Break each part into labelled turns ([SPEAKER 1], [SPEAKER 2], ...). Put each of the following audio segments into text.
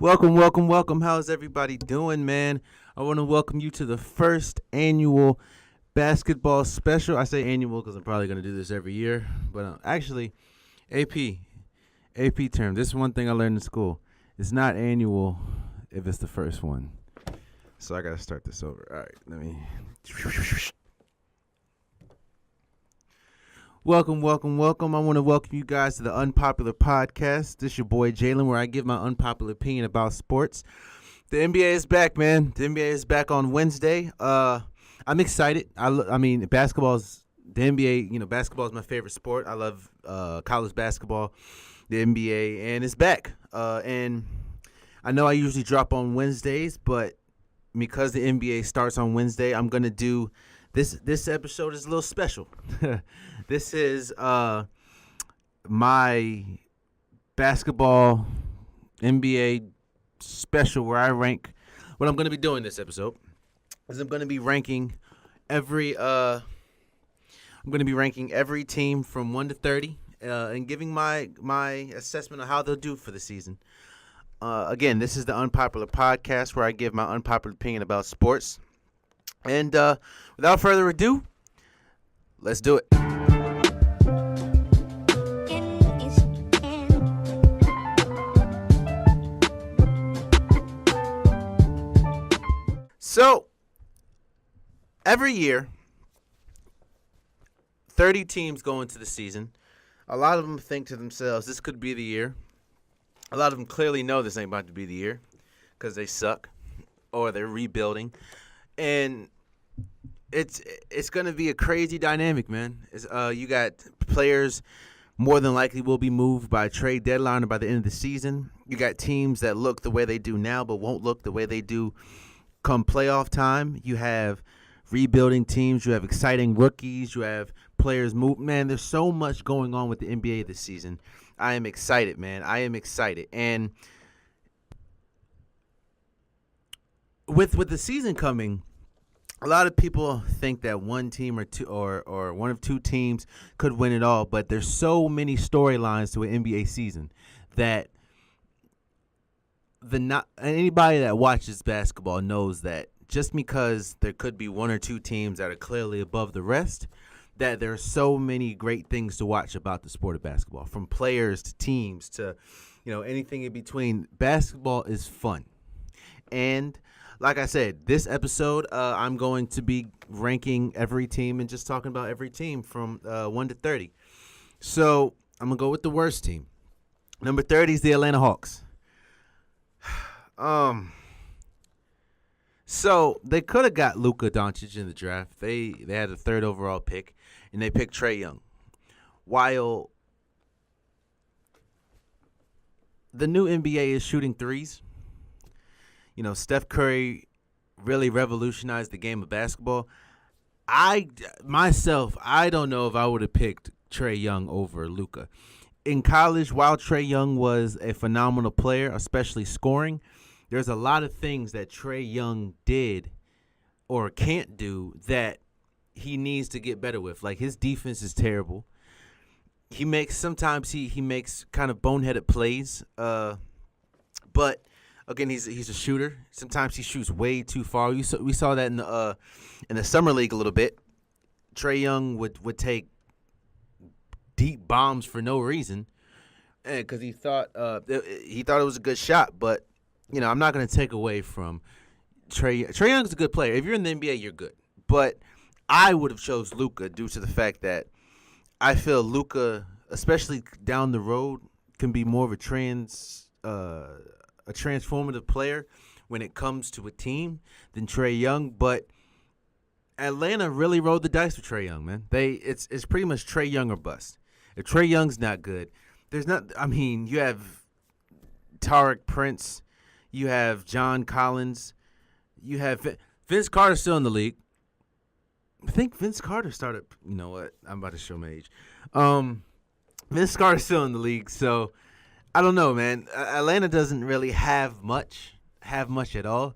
[SPEAKER 1] Welcome. How's everybody doing, man? I want to welcome you to the first annual basketball special. I say annual because I'm probably going to do this every year. But actually, AP term. This is one thing I learned in school. It's not annual if it's the first one. So I got to start this over. All right, let me. Welcome. I want to welcome you guys to the Unpopular podcast. This is your boy Jalen, where I give my unpopular opinion about sports. The NBA is back, man. The NBA is back on Wednesday. I'm excited. I mean, basketball's the NBA. Basketball is my favorite sport. I love college basketball, the NBA, and it's back. And I know I usually drop on Wednesdays, but because the NBA starts on Wednesday, I'm gonna do this episode is a little special. This is my basketball NBA special where I rank. What I'm going to be doing this episode is I'm going to be ranking every team from 1 to 30 and giving my assessment of how they'll do for the season. Again, this is the Unpopular podcast where I give my unpopular opinion about sports. And without further ado, let's do it. So, every year, 30 teams go into the season. A lot of them think to themselves, this could be the year. A lot of them clearly know this ain't about to be the year because they suck or they're rebuilding. And it's going to be a crazy dynamic, man. You got players more than likely will be moved by trade deadline or by the end of the season. You got teams that look the way they do now but won't look the way they do come playoff time. You have rebuilding teams. You have exciting rookies. You have players move. Man, there's so much going on with the NBA this season. I am excited, man. I am excited. And with the season coming, a lot of people think that one team or two or one of two teams could win it all, but there's so many storylines to an NBA season that anybody that watches basketball knows that just because there could be one or two teams that are clearly above the rest, that there are so many great things to watch about the sport of basketball, from players to teams to anything in between. Basketball is fun. And like I said, this episode, I'm going to be ranking every team and just talking about every team from 1 to 30. So I'm going to go with the worst team. Number 30 is the Atlanta Hawks. So they could have got Luka Doncic in the draft. They had a third overall pick, and they picked Trae Young. While the new NBA is shooting threes, Steph Curry really revolutionized the game of basketball. I don't know if I would have picked Trae Young over Luka. In college, while Trae Young was a phenomenal player, especially scoring, there's a lot of things that Trae Young did or can't do that he needs to get better with. Like, his defense is terrible. Sometimes he makes kind of boneheaded plays. But again, he's a shooter. Sometimes he shoots way too far. We saw that in the summer league a little bit. Trae Young would take deep bombs for no reason, because he thought it was a good shot. But I'm not going to take away from Trae. Trae Young's a good player. If you're in the NBA, you're good. But I would have chose Luka due to the fact that I feel Luka, especially down the road, can be more of a transformative player when it comes to a team than Trae Young. But Atlanta really rolled the dice with Trae Young, man. It's pretty much Trae Young or bust. If Trae Young's not good, you have Tariq Prince, you have John Collins, you have Vince Carter still in the league. I think Vince Carter started. You know what? I'm about to show my age. Vince Carter's still in the league, so I don't know, man. Atlanta doesn't really have much at all,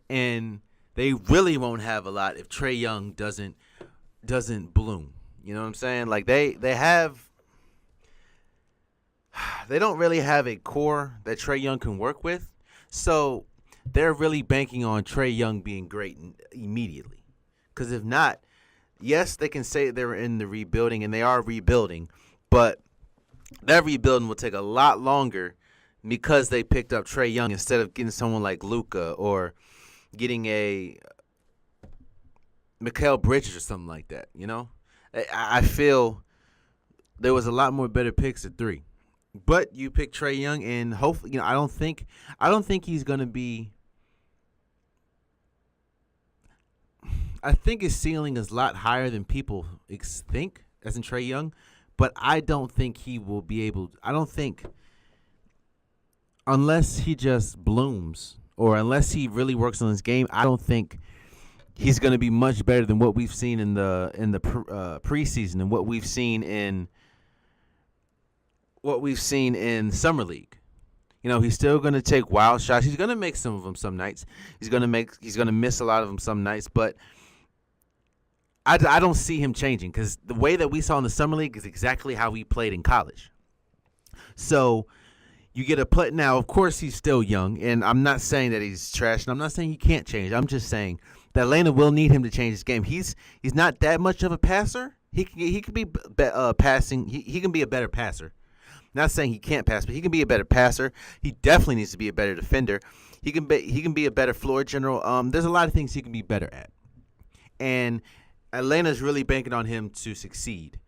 [SPEAKER 1] and they really won't have a lot if Trae Young doesn't bloom. You know what I'm saying? Like they don't really have a core that Trae Young can work with. So they're really banking on Trae Young being great immediately. Because if not, yes, they can say they're in the rebuilding, and they are rebuilding, but that rebuilding will take a lot longer because they picked up Trae Young instead of getting someone like Luka or getting a Mikal Bridges or something like that. I feel there was a lot more better picks at 3. But you pick Trae Young, and hopefully, I don't think he's gonna be. I think his ceiling is a lot higher than people think, as in Trae Young. But I don't think he will be able. I don't think, unless he just blooms or unless he really works on his game, I don't think he's going to be much better than what we've seen in the preseason and what we've seen in summer league. He's still going to take wild shots. He's going to make some of them some nights. He's going to miss a lot of them some nights, but I don't see him changing because the way that we saw in the summer league is exactly how he played in college. So you get a play. Now, of course, he's still young, and I'm not saying that he's trash, and I'm not saying he can't change. I'm just saying that Atlanta will need him to change his game. He's not that much of a passer. He can be passing. He can be a better passer. Not saying he can't pass, but he can be a better passer. He definitely needs to be a better defender. He can be a better floor general. There's a lot of things he can be better at, and Atlanta's really banking on him to succeed.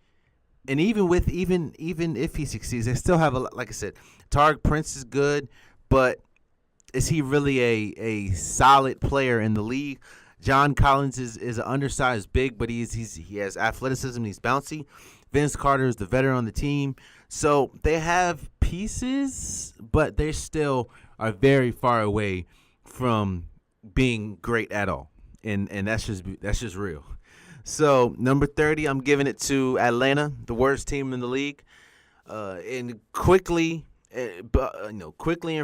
[SPEAKER 1] And even if he succeeds, they still have like I said, Tariq Prince is good, but is he really a solid player in the league? John Collins is an undersized big, but he has athleticism. He's bouncy. Vince Carter is the veteran on the team. So they have pieces, but they still are very far away from being great at all. And that's just real. So number 30, I'm giving it to Atlanta, the worst team in the league. And quickly in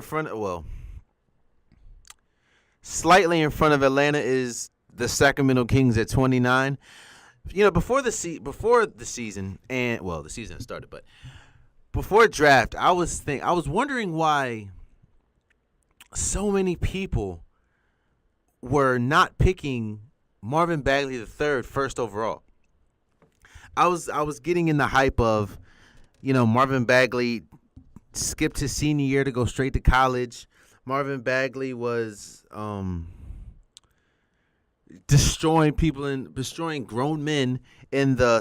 [SPEAKER 1] front of, slightly in front of Atlanta is the Sacramento Kings at 29. Before the season, and the season started, but before draft, I was wondering why so many people were not picking Marvin Bagley III first overall. I was getting in the hype of, Marvin Bagley skipped his senior year to go straight to college. Marvin Bagley was destroying grown men in the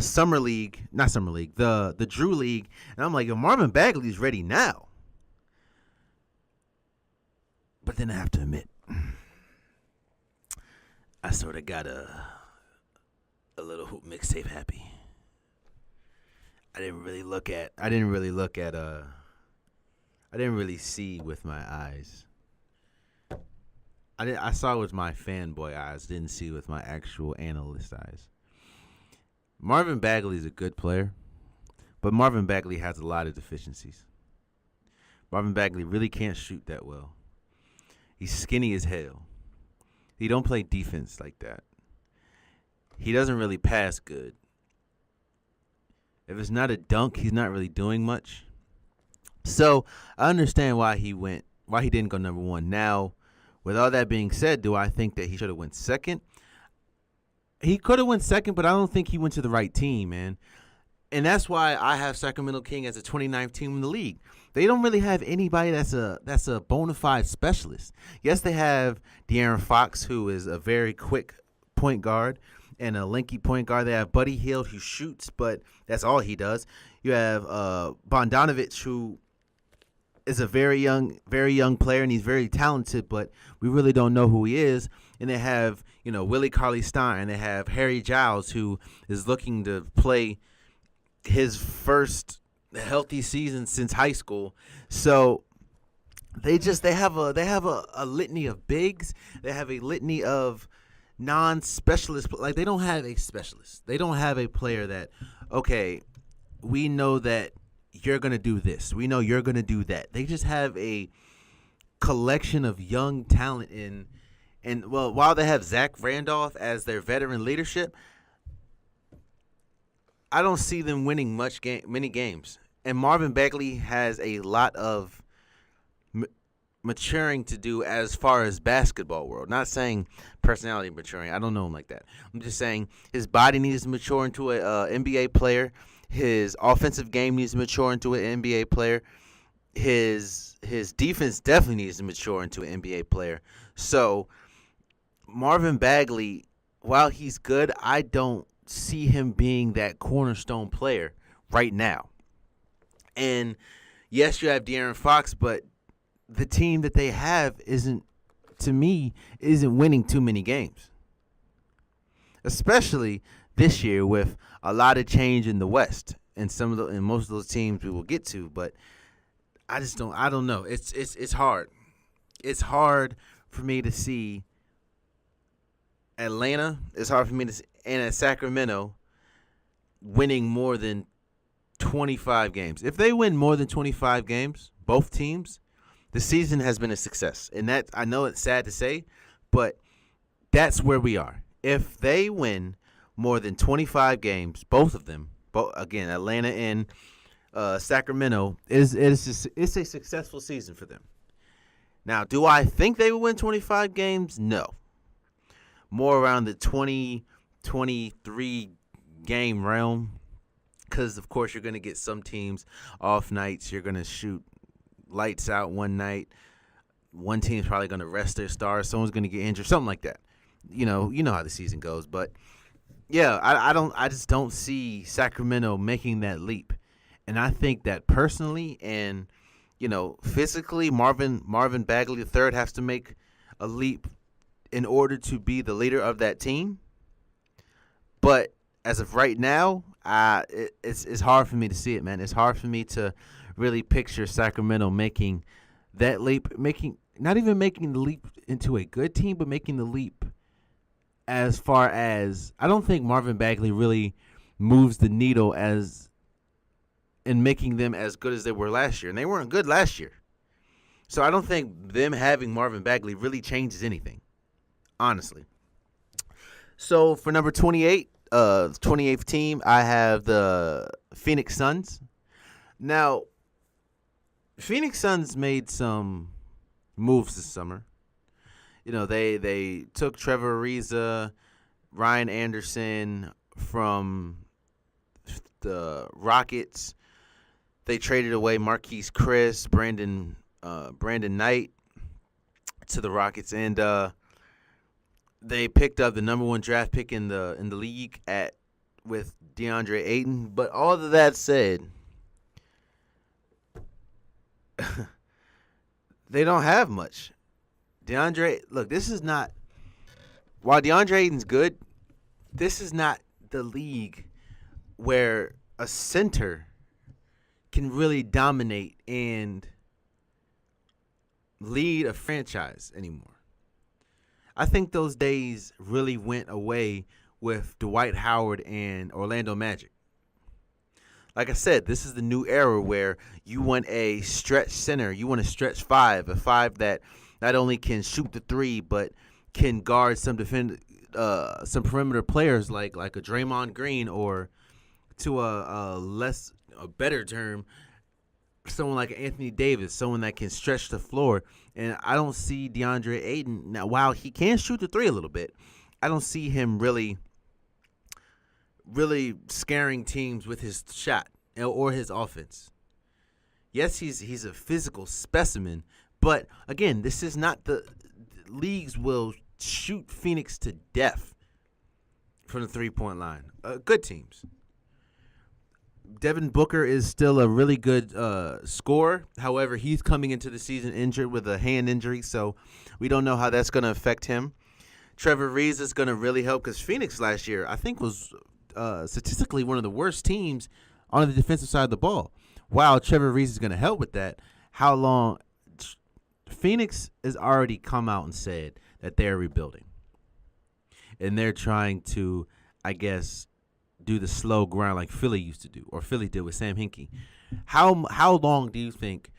[SPEAKER 1] the Drew League, and I'm like, Marvin Bagley's ready now. But then I have to admit, I sort of got a little hoop mixtape happy. I didn't really see with my eyes. I saw with my fanboy eyes, didn't see with my actual analyst eyes. Marvin Bagley is a good player, but Marvin Bagley has a lot of deficiencies. Marvin Bagley really can't shoot that well. He's skinny as hell. He don't play defense like that. He doesn't really pass good. If it's not a dunk, he's not really doing much. So I understand why he didn't go number 1. Now, with all that being said, do I think that he should have went second? He could have went second, but I don't think he went to the right team, man. And that's why I have Sacramento King as a 29th team in the league. They don't really have anybody that's a bona fide specialist. Yes, they have De'Aaron Fox, who is a very quick point guard and a lanky point guard. They have Buddy Hield, who shoots, but that's all he does. You have Bogdanovich, who is a very young player, and he's very talented, but we really don't know who he is. And they have, Willie Cauley-Stein. They have Harry Giles, who is looking to play his first healthy season since high school. So they have a litany of bigs. They have a litany of non-specialists. Like, they don't have a specialist. They don't have a player that, okay, we know that you're going to do this. We know you're going to do that. They just have a collection of young talent and while they have Zach Randolph as their veteran leadership, I don't see them winning many games. And Marvin Bagley has a lot of maturing to do as far as basketball world. Not saying personality maturing. I don't know him like that. I'm just saying his body needs to mature into a NBA player. His offensive game needs to mature into an NBA player. His defense definitely needs to mature into an NBA player. So Marvin Bagley, while he's good, I don't see him being that cornerstone player right now. And yes, you have De'Aaron Fox, but the team that they have isn't winning too many games. Especially this year with a lot of change in the West and most of those teams we will get to, but I don't know. It's hard. It's hard for me to see Atlanta. It's hard for me to see and Sacramento winning more than 25 games. If they win more than 25 games, both teams, the season has been a success. And that, I know it's sad to say, but that's where we are. If they win more than 25 games, both of them, again, Atlanta and Sacramento, it's a successful season for them. Now, do I think they will win 25 games? No. More around the 20, 23 game realm, because, of course, you're going to get some teams off nights. You're going to shoot lights out one night. One team's probably going to rest their stars. Someone's going to get injured, something like that. You know how the season goes. But, yeah, I just don't see Sacramento making that leap. And I think that personally and, physically, Marvin Bagley III has to make a leap in order to be the leader of that team. But as of right now, it's hard for me to see it, man. It's hard for me to really picture Sacramento making that leap, not even making the leap into a good team, but making the leap as far as I don't think Marvin Bagley really moves the needle in making them as good as they were last year. And they weren't good last year. So I don't think them having Marvin Bagley really changes anything, honestly. So for number 28, 28th team, I have the Phoenix Suns. Now, Phoenix Suns made some moves this summer. They took Trevor Ariza, Ryan Anderson from the Rockets. They traded away Marquise Chris, Brandon Knight to the Rockets, and they picked up the number 1 draft pick in the league with DeAndre Ayton. But all of that said, they don't have much. This is not. While DeAndre Ayton's good, this is not the league where a center can really dominate and lead a franchise anymore. I think those days really went away with Dwight Howard and Orlando Magic. Like I said, this is the new era where you want a stretch center. You want a stretch five, a five that not only can shoot the three, but can guard some some perimeter players like a Draymond Green, or to a better term, someone like Anthony Davis, someone that can stretch the floor. And I don't see DeAndre Ayton now. While he can shoot the three a little bit, I don't see him really scaring teams with his shot or his offense. Yes, he's a physical specimen, but again, this is not the leagues will shoot Phoenix to death from the 3-point line. Good teams. Devin Booker is still a really good scorer. However, he's coming into the season injured with a hand injury, so we don't know how that's going to affect him. Trevor Ariza is going to really help because Phoenix last year, I think, was statistically one of the worst teams on the defensive side of the ball. While Trevor Ariza is going to help with that, how long? Phoenix has already come out and said that they're rebuilding. And they're trying to, I guess, do the slow grind like Philly used to do, or Philly did with Sam Hinkie. How long do you think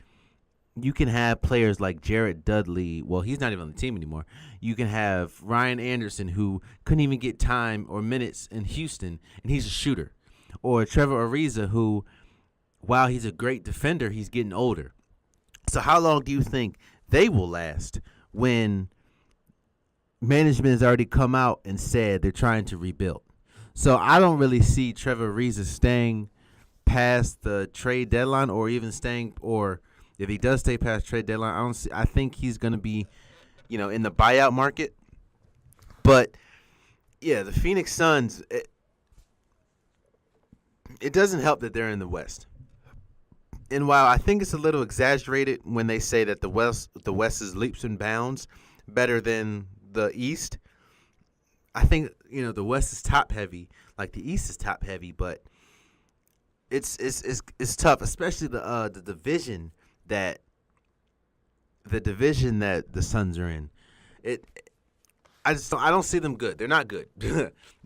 [SPEAKER 1] you can have players like Jared Dudley? Well, he's not even on the team anymore. You can have Ryan Anderson, who couldn't even get time or minutes in Houston, and he's a shooter. Or Trevor Ariza, who, while he's a great defender, he's getting older. So how long do you think they will last when management has already come out and said they're trying to rebuild. So I don't really see Trevor Ariza staying past the trade deadline, or even staying, or if he does stay past trade deadline, I don't see. I think he's going to be, in the buyout market. But yeah, the Phoenix Suns. It doesn't help that they're in the West. And while I think it's a little exaggerated when they say that the West is leaps and bounds better than the East, I think the West is top heavy, like the East is top heavy, but it's tough, especially the division that the Suns are in. I don't see them good. They're not good.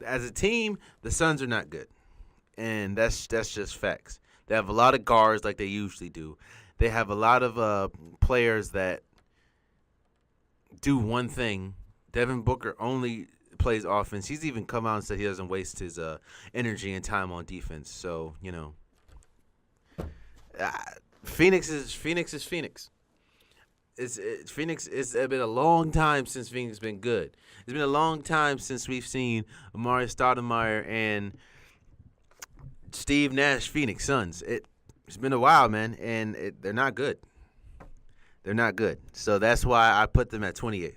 [SPEAKER 1] As a team, the Suns are not good, and that's just facts. They have a lot of guards like they usually do. They have a lot of players that do one thing. Devin Booker only plays offense. He's even come out and said he doesn't waste his energy and time on defense. So, Phoenix is Phoenix. Phoenix. It's been a long time since Phoenix has been good. It's been a long time since we've seen Amari Stoudemire and Steve Nash Phoenix Suns. It's been a while, man, and they're not good. They're not good. So that's why I put them at 28th.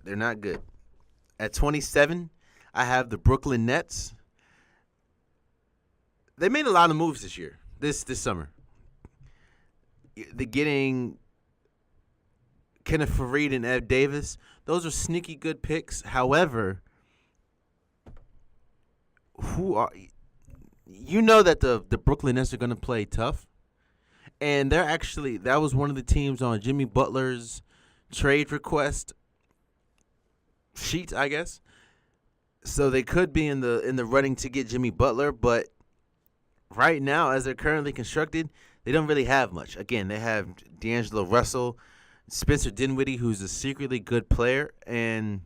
[SPEAKER 1] They're not good. At 27, I have the Brooklyn Nets. They made a lot of moves this year, this summer. They're getting Kenneth Faried and Ed Davis. Those are sneaky good picks. However, that the Brooklyn Nets are going to play tough. And that was one of the teams on Jimmy Butler's trade request sheet, I guess. So they could be in the running to get Jimmy Butler, but right now, as they're currently constructed, they don't really have much. Again, they have D'Angelo Russell, Spencer Dinwiddie, who's a secretly good player, and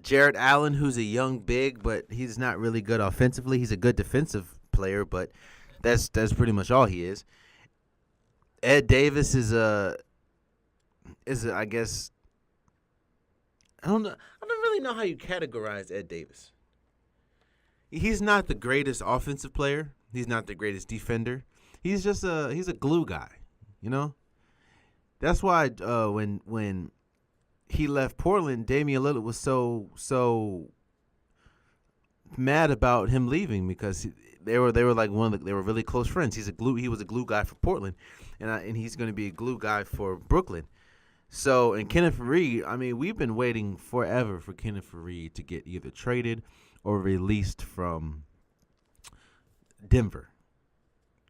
[SPEAKER 1] Jared Allen, who's a young big, but he's not really good offensively. He's a good defensive player, but that's pretty much all he is. Ed Davis is I guess, I don't know. I don't really know how you categorize Ed Davis. He's not the greatest offensive player. He's not the greatest defender. He's just he's a glue guy, That's why when he left Portland, Damian Lillard was so mad about him leaving, because they were like they were really close friends. He was a glue guy for Portland, and he's going to be a glue guy for Brooklyn. So, and Kenneth Faried, I mean, we've been waiting forever for Kenneth Faried to get either traded or released from Denver.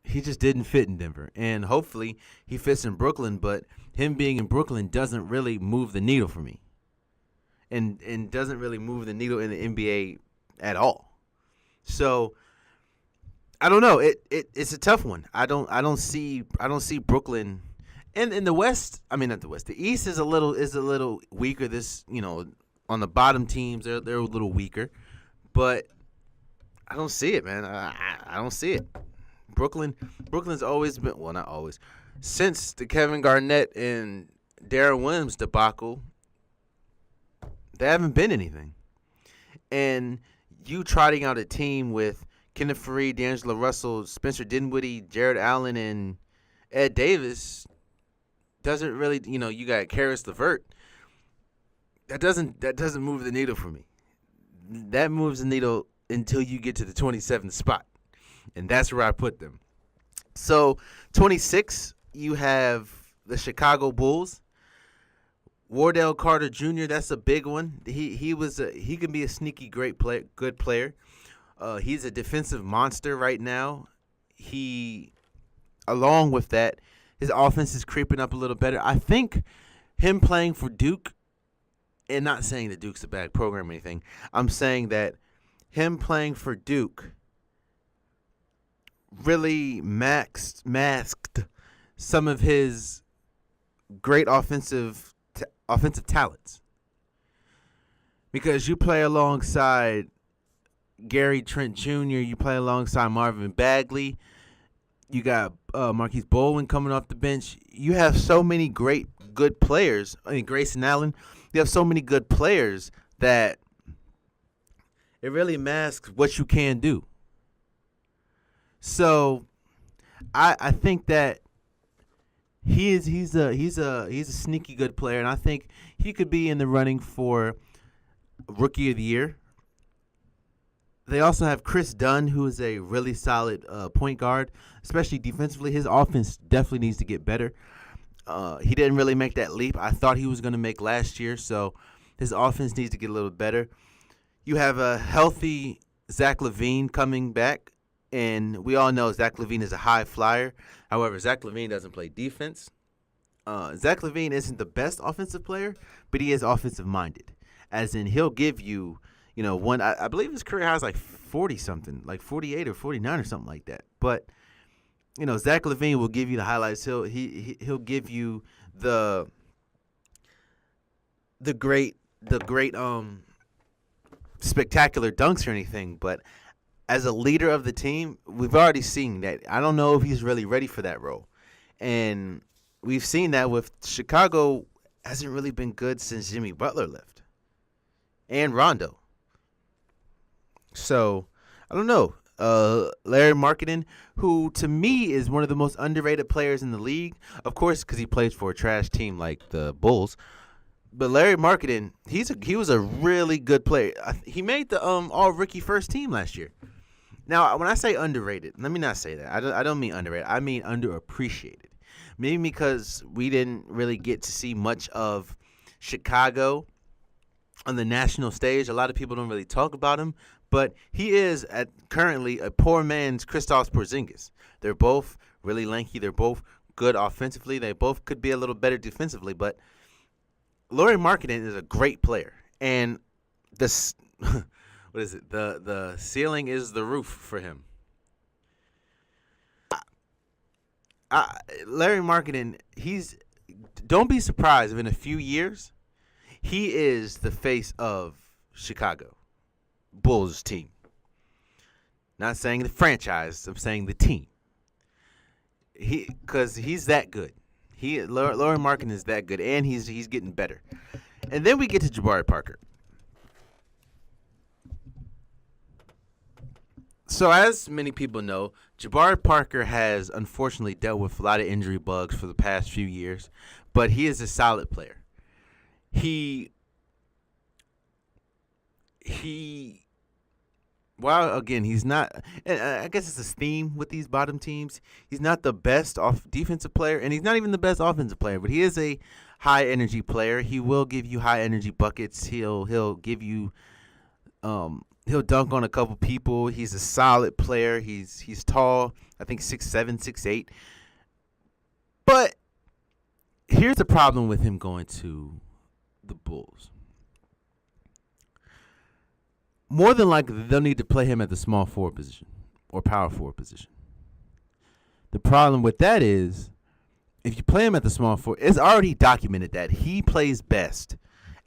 [SPEAKER 1] He just didn't fit in Denver, and hopefully he fits in Brooklyn, but him being in Brooklyn doesn't really move the needle for me, and doesn't really move the needle in the NBA at all. So I don't know. It's a tough one. I don't see Brooklyn. And in the West, I mean not the West. The East is a little weaker. This on the bottom teams they're a little weaker, but I don't see it, man. I don't see it. Brooklyn's always been, well, not always, since the Kevin Garnett and Darren Williams debacle, they haven't been anything. And you trotting out a team with Kenneth Faried, D'Angelo Russell, Spencer Dinwiddie, Jared Allen, and Ed Davis doesn't really, you got Karis LeVert. That doesn't move the needle for me. That moves the needle until you get to the 27th spot. And that's where I put them. So 26, you have the Chicago Bulls. Wardell Carter Jr., that's a big one. He can be a sneaky good player. He's a defensive monster right now. Along with that, his offense is creeping up a little better. I think him playing for Duke, and not saying that Duke's a bad program or anything, I'm saying that him playing for Duke really masked some of his great offensive talents, because you play alongside Gary Trent Jr., you play alongside Marvin Bagley, You got Marquise Baldwin coming off the bench. You have so many good players. I mean, Grayson Allen. You have so many good players that it really masks what you can do. So, I think that he's a sneaky good player, and I think he could be in the running for Rookie of the Year. They also have Chris Dunn, who is a really solid point guard, especially defensively. His offense definitely needs to get better. He didn't really make that leap I thought he was going to make last year, so his offense needs to get a little better. You have a healthy Zach LaVine coming back, and we all know Zach LaVine is a high flyer. However, Zach LaVine doesn't play defense. Zach LaVine isn't the best offensive player, but he is offensive-minded, as in he'll give you – one, I believe his career high is like 40-something, like 48 or 49 or something like that. But, Zach LaVine will give you the highlights. He'll give you the great spectacular dunks or anything. But as a leader of the team, we've already seen that. I don't know if he's really ready for that role. And we've seen that with Chicago hasn't really been good since Jimmy Butler left. And Rondo. So, I don't know. Larry Markkinen, who to me is one of the most underrated players in the league, of course, because he plays for a trash team like the Bulls. But Larry Markkinen, he was a really good player. He made the All-Rookie first team last year. Now, when I say underrated, let me not say that. I don't mean underrated. I mean underappreciated. Maybe because we didn't really get to see much of Chicago on the national stage. A lot of people don't really talk about him. But he is currently a poor man's Kristaps Porzingis. They're both really lanky. They're both good offensively. They both could be a little better defensively. But Lauri Markkanen is a great player. And this, what is it? The ceiling is the roof for him. Larry Markkanen, don't be surprised if in a few years he is the face of Chicago Bulls team. Not saying the franchise, I'm saying the team. Because he's that good. Lauri Markkanen is that good, and he's getting better. And then we get to Jabari Parker. So as many people know, Jabari Parker has unfortunately dealt with a lot of injury bugs for the past few years, but he is a solid player. Well, again, he's not, and I guess it's a theme with these bottom teams. He's not the best defensive player, and he's not even the best offensive player, but he is a high-energy player. He will give you high-energy buckets. He'll give you he'll dunk on a couple people. He's a solid player. He's tall, I think 6'7", 6'8". But here's the problem with him going to the Bulls. More than likely, they'll need to play him at the small forward position or power forward position. The problem with that is, if you play him at the small forward, it's already documented that he plays best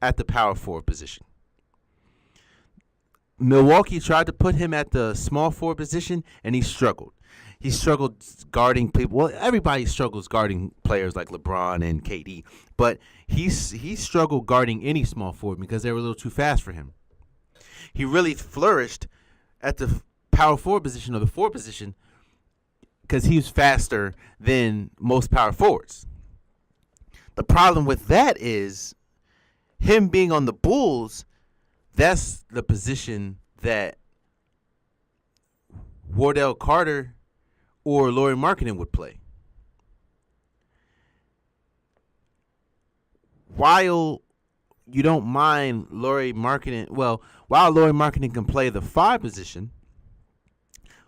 [SPEAKER 1] at the power forward position. Milwaukee tried to put him at the small forward position, and he struggled. He struggled guarding people. Well, everybody struggles guarding players like LeBron and KD, but he struggled guarding any small forward because they were a little too fast for him. He really flourished at the power forward position or the forward position because he was faster than most power forwards. The problem with that is him being on the Bulls, that's the position that Wardell Carter or Lauri Markkanen would play. While you don't mind Lauri Markkanen, while Lauri Markkanen can play the 5 position,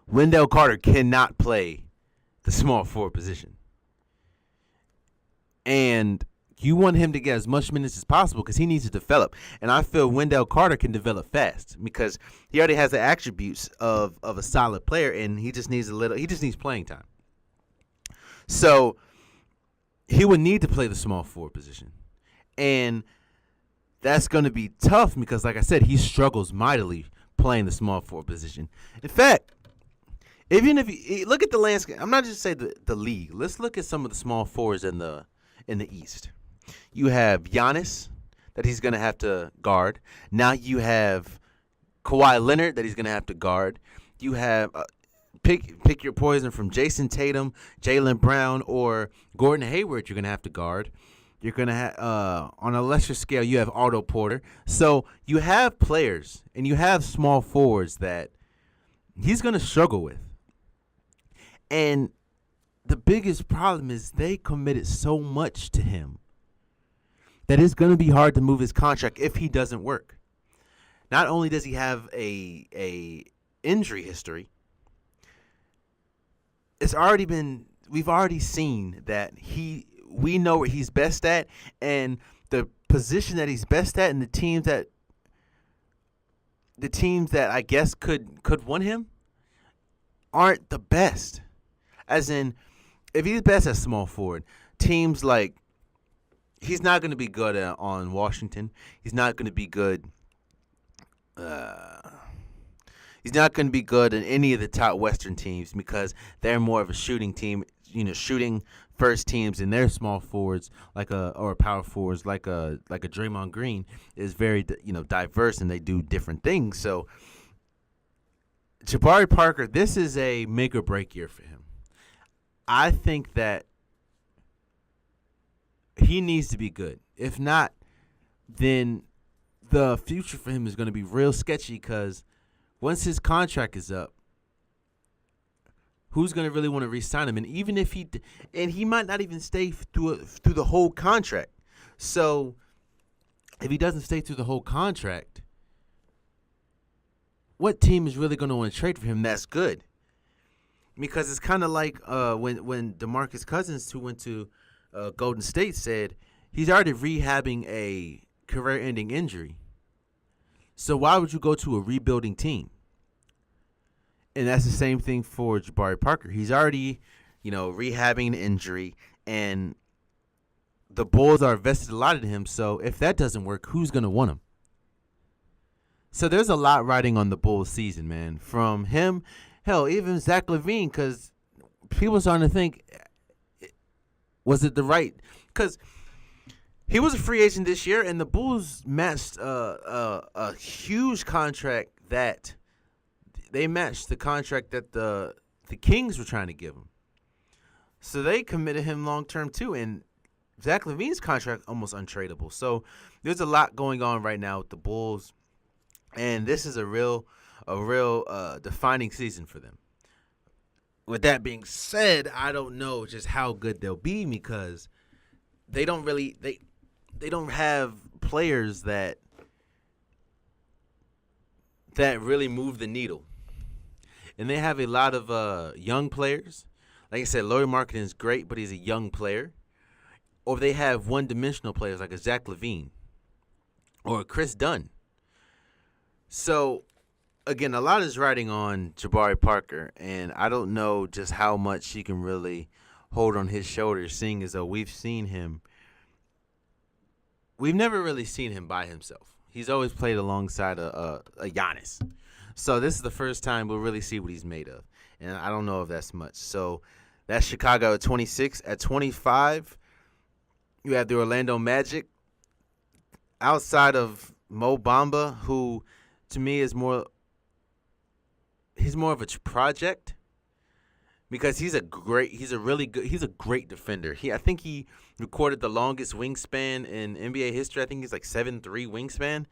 [SPEAKER 1] Wendell Carter cannot play the small forward position. And you want him to get as much minutes as possible because he needs to develop. And I feel Wendell Carter can develop fast because he already has the attributes of a solid player, and he just needs playing time. So he would need to play the small forward position. And that's going to be tough because, like I said, he struggles mightily playing the small forward position. In fact, Even if you look at the landscape, I'm not just saying the league. Let's look at some of the small forwards in the East. You have Giannis that he's going to have to guard. Now you have Kawhi Leonard that he's going to have to guard. You have pick your poison from Jason Tatum, Jaylen Brown, or Gordon Hayward. You're going to have to guard. You're going to have on a lesser scale. You have Otto Porter. So you have players and you have small forwards that he's going to struggle with. And the biggest problem is they committed so much to him that it's going to be hard to move his contract if he doesn't work. Not only does he have a injury history, we've already seen that we know what he's best at, and the position that he's best at and the teams that I guess could win him aren't the best. As in, if he's best at small forward, teams like he's not going to be good on Washington. He's not going to be good. He's not going to be good in any of the top Western teams because they're more of a shooting team. Shooting first teams and their small forwards or power forwards like a Draymond Green is very diverse and they do different things. So Jabari Parker, this is a make or break year for him. I think that he needs to be good. If not, then the future for him is going to be real sketchy because once his contract is up, who's going to really want to re-sign him? And even if he might not even stay through the whole contract. So if he doesn't stay through the whole contract, what team is really going to want to trade for him that's good? Because it's kind of like when DeMarcus Cousins, who went to Golden State, said he's already rehabbing a career-ending injury. So why would you go to a rebuilding team? And that's the same thing for Jabari Parker. He's already, rehabbing an injury, and the Bulls are vested a lot in him. So if that doesn't work, who's going to want him? So there's a lot riding on the Bulls season, man. From him, hell, even Zach LaVine, because people are starting to think, was it the right? Because he was a free agent this year, and the Bulls matched a huge contract that they matched the contract that the Kings were trying to give him. So they committed him long term too, and Zach LaVine's contract almost untradeable. So there's a lot going on right now with the Bulls, and this is a real defining season for them. With that being said, I don't know just how good they'll be because they don't have players that really move the needle. And they have a lot of young players. Like I said, Lauri Markkanen is great, but he's a young player. Or they have one-dimensional players like a Zach LaVine or a Chris Dunn. So, again, a lot is riding on Jabari Parker, and I don't know just how much he can really hold on his shoulders, seeing as though we've never really seen him by himself. He's always played alongside a Giannis. So this is the first time we'll really see what he's made of, and I don't know if that's much. So that's Chicago at 26. At 25, you have the Orlando Magic. Outside of Mo Bamba, who to me is he's more of a project because he's a great defender. I think he recorded the longest wingspan in NBA history. I think he's like 7'3" wingspan.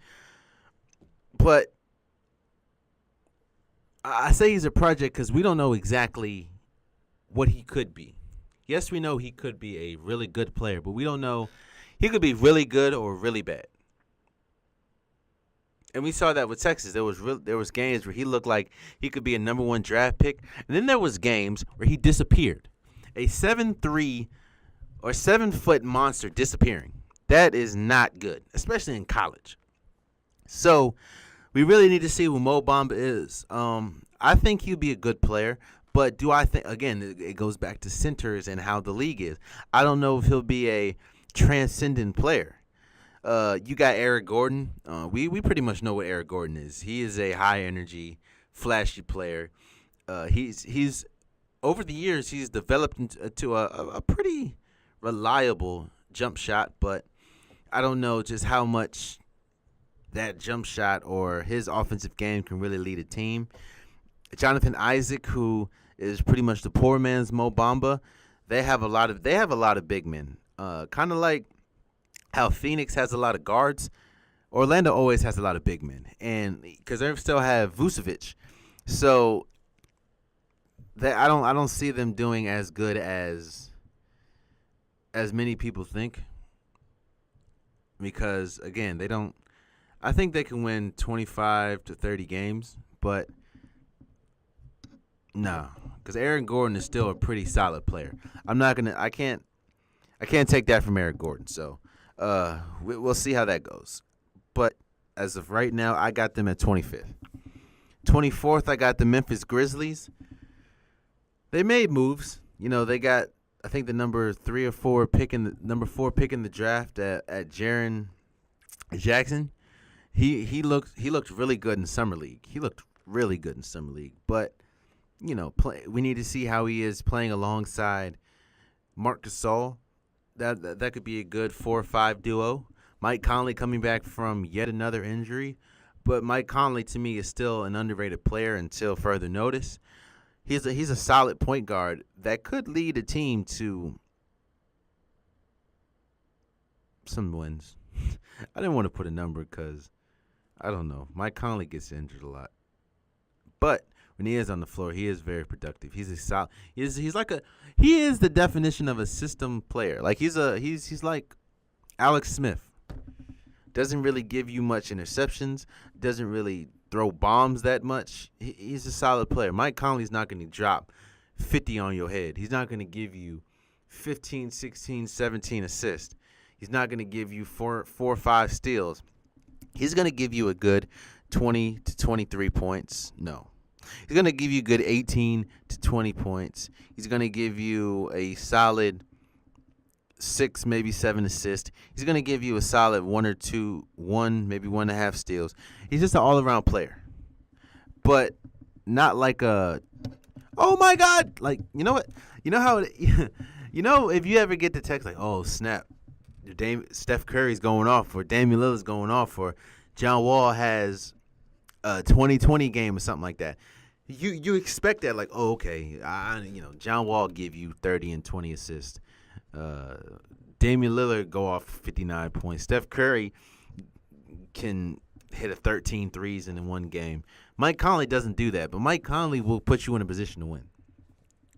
[SPEAKER 1] But I say he's a project because we don't know exactly what he could be. Yes, we know he could be a really good player, but we don't know. He could be really good or really bad. And we saw that with Texas. There was games where he looked like he could be a number 1 draft pick. And then there was games where he disappeared. A 7'3" or 7-foot monster disappearing. That is not good, especially in college. So we really need to see who Mo Bamba is. I think he'll be a good player. But do I think, again, it goes back to centers and how the league is. I don't know if he'll be a transcendent player. You got Eric Gordon. We pretty much know what Eric Gordon is. He is a high-energy, flashy player. He's over the years he's developed into a pretty reliable jump shot, but I don't know just how much that jump shot or his offensive game can really lead a team. Jonathan Isaac, who is pretty much the poor man's Mo Bamba, they have a lot of big men. Kind of like how Phoenix has a lot of guards. Orlando always has a lot of big men, and because they still have Vucevic, so I don't see them doing as good as many people think. Because again, they don't. I think they can win 25 to 30 games, but no, because Aaron Gordon is still a pretty solid player. I'm not gonna. I can't take that from Aaron Gordon. So, we'll see how that goes. But as of right now, I got them at 25th. 24th, I got the Memphis Grizzlies. They made moves. They got I think the number 4 pick in the draft at Jaren Jackson. He looked really good in summer league. But we need to see how he is playing alongside Marc Gasol. That could be a good 4 or 5 duo. Mike Conley coming back from yet another injury, but Mike Conley to me is still an underrated player until further notice. He's a solid point guard that could lead a team to some wins. I didn't want to put a number because I don't know. Mike Conley gets injured a lot, but when he is on the floor, he is very productive. He's a solid. He is the definition of a system player. Like he's like Alex Smith. Doesn't really give you much interceptions. Doesn't really throw bombs that much. He's a solid player. Mike Conley's not going to drop 50 on your head. He's not going to give you 15, 16, 17 assists. He's not going to give you 4 or 5 steals. He's going to give you a good 20 to 23 points. No. He's going to give you a good 18 to 20 points. He's going to give you a solid 6, maybe 7 assists. He's going to give you a solid 1 or 2, maybe 1.5 steals. He's just an all-around player. But not like oh my God. Like, you know what? You know how if you ever get the text like, oh, snap, Steph Curry's going off, or Damian Lillard's going off, or John Wall has a 2020 game or something like that. You expect that, like, oh, okay, John Wall give you 30 and 20 assists. Damian Lillard go off 59 points. Steph Curry can hit a 13 threes in one game. Mike Conley doesn't do that, but Mike Conley will put you in a position to win.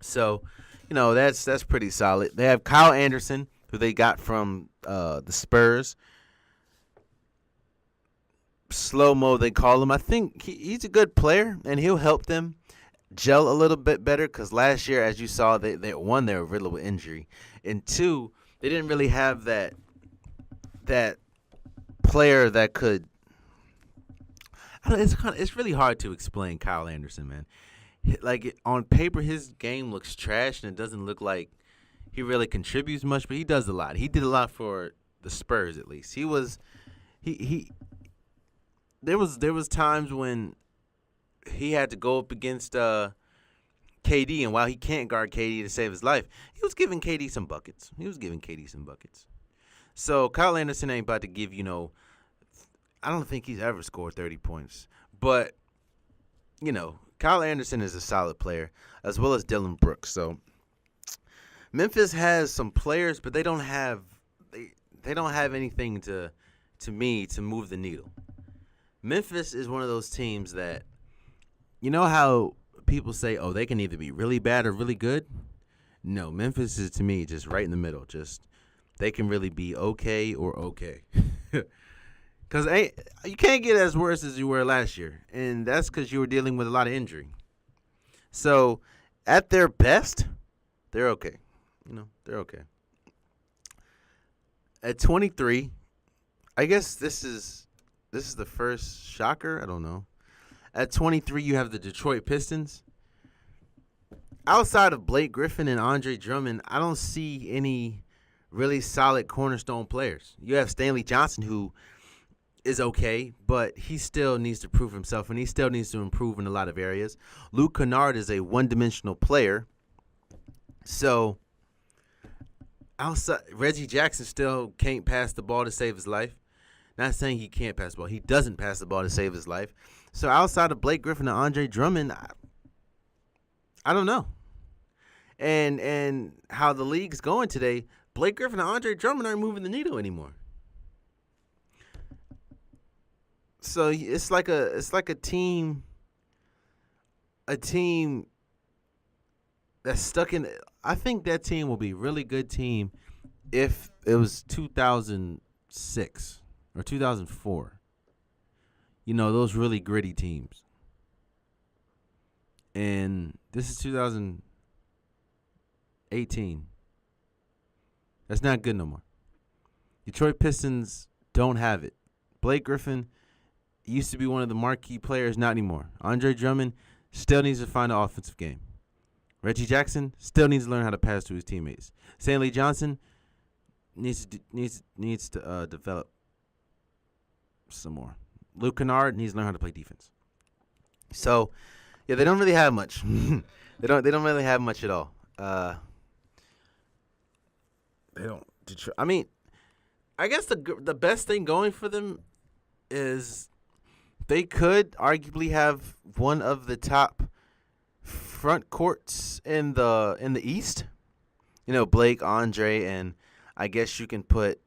[SPEAKER 1] So, that's pretty solid. They have Kyle Anderson, who they got from the Spurs. Slow-mo, they call him. I think he's a good player, and he'll help them gel a little bit better because last year, as you saw, they were riddled with injury. And 2, they didn't really have that player that could. It's really hard to explain Kyle Anderson, man. Like on paper, his game looks trash, and it doesn't look like he really contributes much, but he does a lot. He did a lot for the Spurs, at least. There was times when he had to go up against KD, and while he can't guard KD to save his life, he was giving KD some buckets. So Kyle Anderson ain't about to give, I don't think he's ever scored 30 points. But, Kyle Anderson is a solid player, as well as Dylan Brooks. So Memphis has some players, but they don't have anything to me to move the needle. Memphis is one of those teams that, how people say, oh, they can either be really bad or really good? No, Memphis is, to me, just right in the middle. Just they can really be okay or okay. Because you can't get as worse as you were last year, and that's because you were dealing with a lot of injury. So at their best, they're okay. They're okay. At 23, I guess this is the first shocker. I don't know. At 23, you have the Detroit Pistons. Outside of Blake Griffin and Andre Drummond, I don't see any really solid cornerstone players. You have Stanley Johnson, who is okay, but he still needs to prove himself, and he still needs to improve in a lot of areas. Luke Kennard is a one-dimensional player, so outside Reggie Jackson still can't pass the ball to save his life. Not saying he can't pass the ball. He doesn't pass the ball to save his life. So outside of Blake Griffin and Andre Drummond, I don't know. And how the league's going today, Blake Griffin and Andre Drummond aren't moving the needle anymore. So it's like a team that's stuck in. I think that team will be a really good team if it was 2006 or 2004. You know, those really gritty teams. And this is 2018. That's not good no more. Detroit Pistons don't have it. Blake Griffin used to be one of the marquee players, not anymore. Andre Drummond still needs to find an offensive game. Reggie Jackson still needs to learn how to pass to his teammates. Stanley Johnson needs to develop some more. Luke Kennard needs to learn how to play defense. So, yeah, they don't really have much. They don't really have much at all. They don't. I mean, I guess the best thing going for them is they could arguably have one of the top front courts in the East. You know, Blake, Andre, and I guess you can put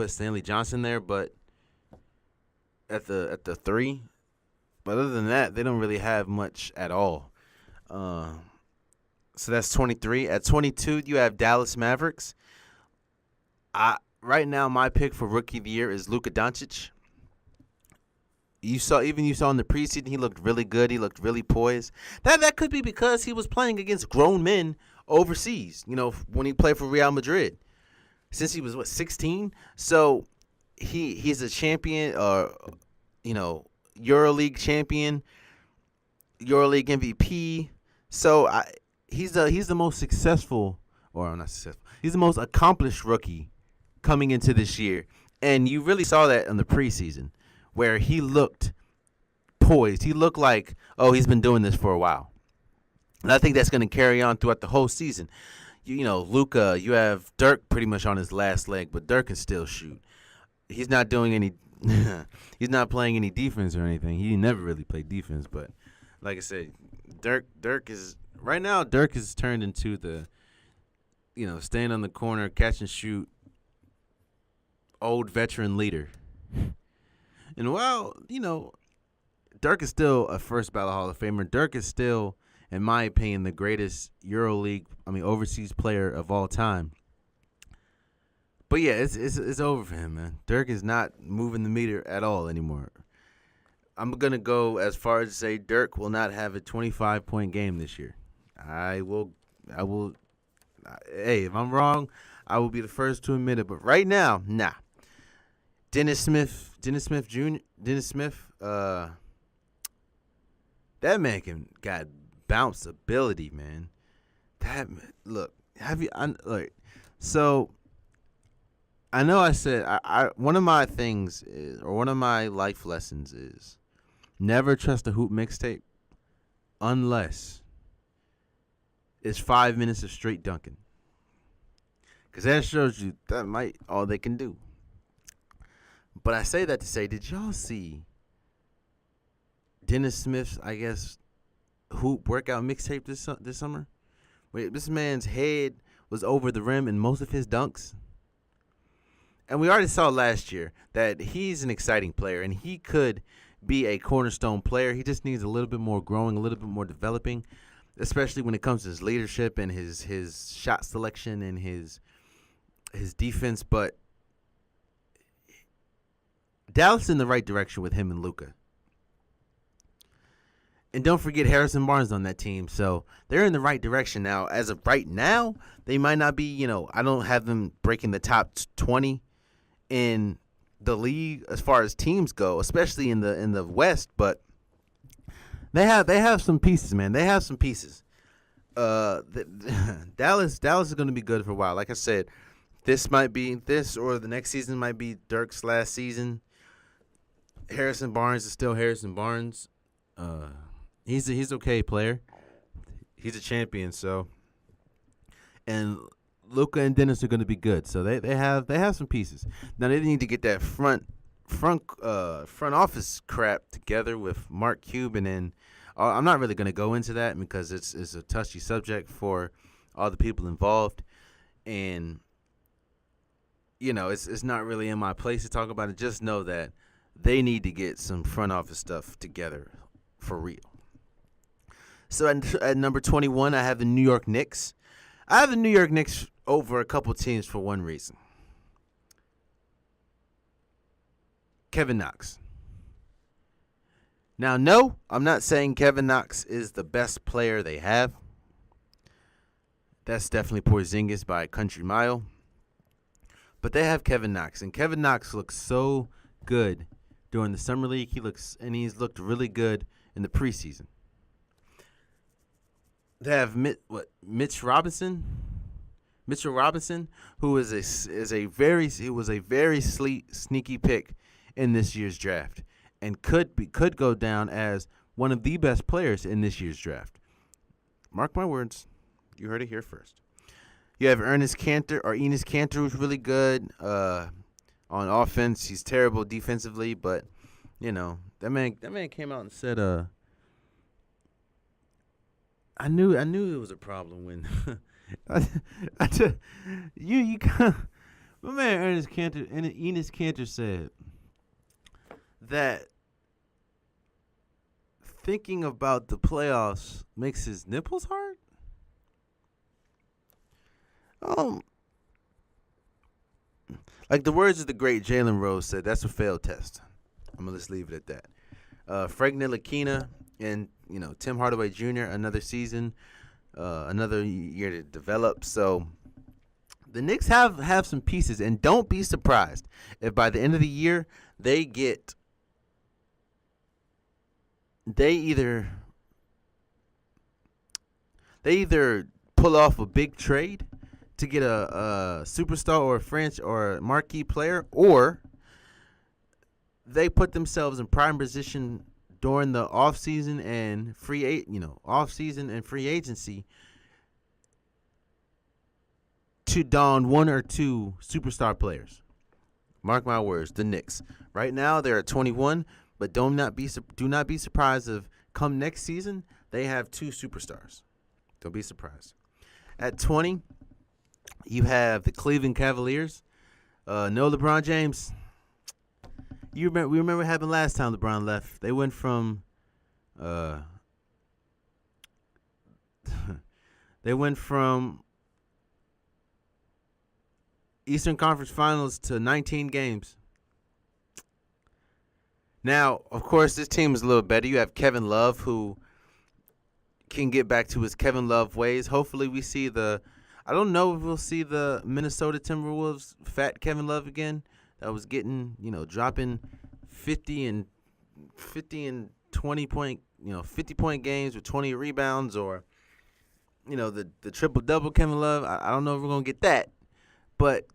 [SPEAKER 1] Stanley Johnson there, but at the 3. But other than that, they don't really have much at all. So that's 23. At 22, you have Dallas Mavericks. Right now, my pick for Rookie of the Year is Luka Doncic. You saw in the preseason, he looked really good. He looked really poised. That could be because he was playing against grown men overseas. You know, when he played for Real Madrid, since he was 16. So he's a champion, EuroLeague champion, EuroLeague MVP. So he's the most successful, or not successful. He's the most accomplished rookie coming into this year, and you really saw that in the preseason, where he looked poised. He looked like, he's been doing this for a while. And I think that's going to carry on throughout the whole season. You know, Luka, you have Dirk pretty much on his last leg, but Dirk can still shoot. He's not doing any he's not playing any defense or anything. He never really played defense, but like I said, Dirk is right now turned into the, staying on the corner, catch and shoot, old veteran leader. And while, Dirk is still a first ballot Hall of Famer, Dirk is still, in my opinion, the greatest overseas player of all time. But yeah, it's over for him, man. Dirk is not moving the meter at all anymore. I'm gonna go as far as to say Dirk will not have a 25-point game this year. I will. Hey, if I'm wrong, I will be the first to admit it. But right now, nah. Dennis Smith, that man got bounce ability, man. So I know I said one of my things is, or one of my life lessons is, never trust a hoop mixtape unless it's 5 minutes of straight dunking. Because that shows you that might all they can do. But I say that to say, did y'all see Dennis Smith's, I guess, hoop workout mixtape this summer? Wait, this man's head was over the rim in most of his dunks. And we already saw last year that he's an exciting player, and he could be a cornerstone player. He just needs a little bit more growing, a little bit more developing, especially when it comes to his leadership and his shot selection and his defense. But Dallas in the right direction with him and Luka. And don't forget Harrison Barnes on that team. So they're in the right direction now. As of right now, they might not be, I don't have them breaking the top 20 in the league as far as teams go, especially in the West, but they have some pieces, man. They have some pieces. Dallas is going to be good for a while. Like I said, this or the next season might be Dirk's last season. Harrison Barnes is still Harrison Barnes. He's okay player. He's a champion, so and Luka and Dennis are going to be good. So they have some pieces. Now they need to get that front office crap together with Mark Cuban, and I'm not really going to go into that because it's a touchy subject for all the people involved, and it's not really in my place to talk about it. Just know that they need to get some front office stuff together for real. So at number 21, I have the New York Knicks. I have the New York Knicks over a couple teams for one reason. Kevin Knox. Now, no, I'm not saying Kevin Knox is the best player they have. That's definitely Porzingis by a country mile. But they have Kevin Knox, and Kevin Knox looks so good during the summer league. He's looked really good in the preseason. They have Mitchell Robinson, who was a very sneaky pick in this year's draft, and could go down as one of the best players in this year's draft. Mark my words, you heard it here first. You have Enes Kanter, who's really good on offense. He's terrible defensively, but that man came out and said, I knew it was a problem when you my man Enes Kanter said that thinking about the playoffs makes his nipples hard. Like the words of the great Jalen Rose said, that's a failed test. I'm gonna just leave it at that. Frank Ntilikina and Tim Hardaway Jr. another season, another year to develop. So the Knicks have some pieces, and don't be surprised if by the end of the year they either pull off a big trade to get a superstar or a French or a marquee player, or they put themselves in prime position during the offseason and free agency to don one or two superstar players. Mark my words, the Knicks. Right now they're at 21, but do not be surprised if come next season they have two superstars. Don't be surprised. At 20, you have the Cleveland Cavaliers. No LeBron James. We remember what happened last time LeBron left. They went from Eastern Conference Finals to 19 games. Now, of course, this team is a little better. You have Kevin Love, who can get back to his Kevin Love ways. Hopefully we see I don't know if we'll see the Minnesota Timberwolves fat Kevin Love again. That was getting, dropping 50 and 20 point, 50 point games with 20 rebounds, or, the triple double Kevin Love. I don't know if we're going to get that, but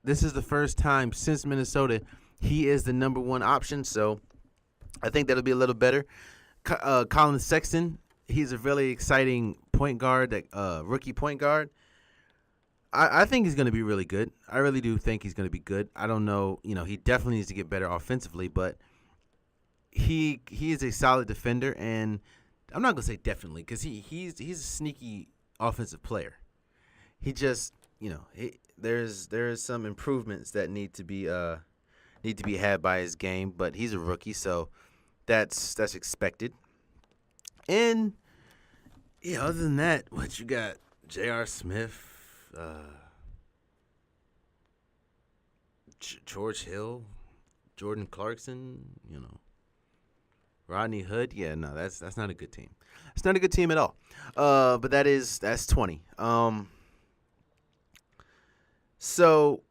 [SPEAKER 1] this is the first time since Minnesota he is the number one option. So I think that'll be a little better. Colin Sexton, he's a really exciting point guard, rookie point guard. I think he's going to be really good. I really do think he's going to be good. I don't know. He definitely needs to get better offensively, but he is a solid defender, and I'm not going to say definitely because he's a sneaky offensive player. He just, there's some improvements that need to be had by his game, but he's a rookie, so that's expected. And other than that, what you got? J.R. Smith. George Hill, Jordan Clarkson, Rodney Hood. Yeah, no, that's not a good team. It's not a good team at all. But that's 20. So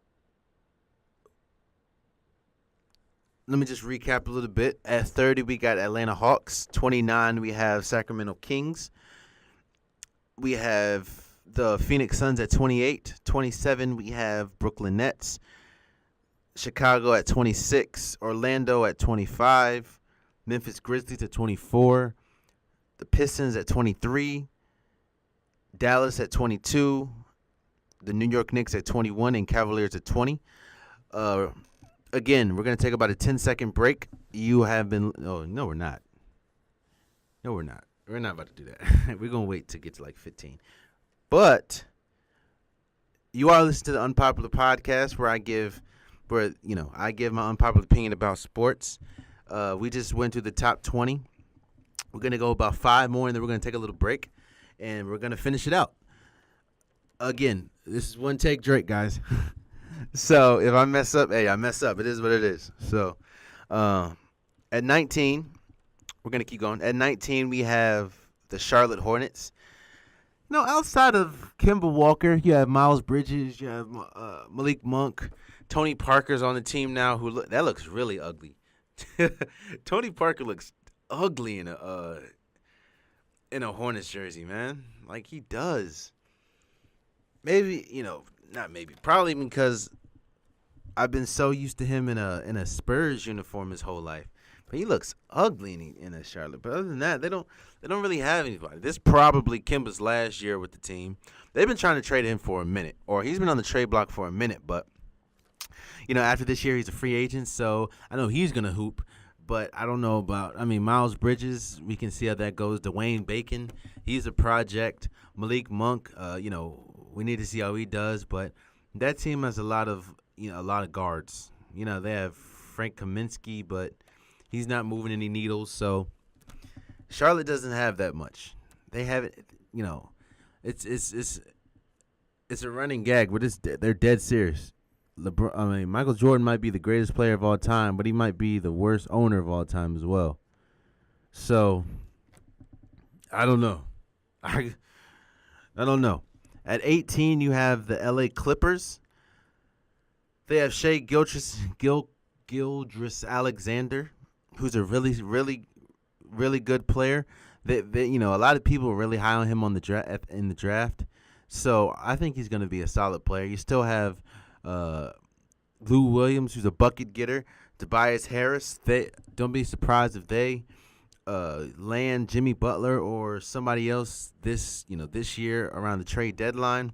[SPEAKER 1] let me just recap a little bit. At 30, we got Atlanta Hawks. 29, we have Sacramento Kings. We have the Phoenix Suns at 28. 27, we have Brooklyn Nets. Chicago at 26. Orlando at 25. Memphis Grizzlies at 24. The Pistons at 23. Dallas at 22. The New York Knicks at 21 and Cavaliers at 20. Again, we're going to take about a 10-second break. You have been... Oh, no, we're not. No, we're not. We're not about to do that. We're going to wait to get to like 15. But you are listening to the Unpopular Podcast where I give my unpopular opinion about sports. We just went through the top 20. We're going to go about 5 more, and then we're going to take a little break, and we're going to finish it out. Again, this is one take Drake, guys. So if I mess up, hey, I mess up. It is what it is. So at 19, we're going to keep going. At 19, we have the Charlotte Hornets. No, outside of Kemba Walker, you have Miles Bridges, you have Malik Monk. Tony Parker's on the team now. That looks really ugly. Tony Parker looks ugly in a Hornets jersey, man. Like he does. Maybe, probably because I've been so used to him in a Spurs uniform his whole life. But he looks ugly in a Charlotte. But other than that, they don't really have anybody. This is probably Kemba's last year with the team. They've been trying to trade him for a minute, or he's been on the trade block for a minute. But after this year, he's a free agent, so I know he's gonna hoop. But I don't know about. Miles Bridges. We can see how that goes. Dwayne Bacon, he's a project. Malik Monk, we need to see how he does. But that team has a lot of guards. They have Frank Kaminsky, but he's not moving any needles. So Charlotte doesn't have that much. They have it. It's a running gag, but they're dead serious. Michael Jordan might be the greatest player of all time, but he might be the worst owner of all time as well. So I don't know. I don't know. At 18, you have the LA Clippers. They have Shai Gilgeous-Alexander, who's a really, really, really good player. A lot of people are really high on him in the draft. So I think he's going to be a solid player. You still have Lou Williams, who's a bucket getter. Tobias Harris. Don't be surprised if they land Jimmy Butler or somebody else this year around the trade deadline.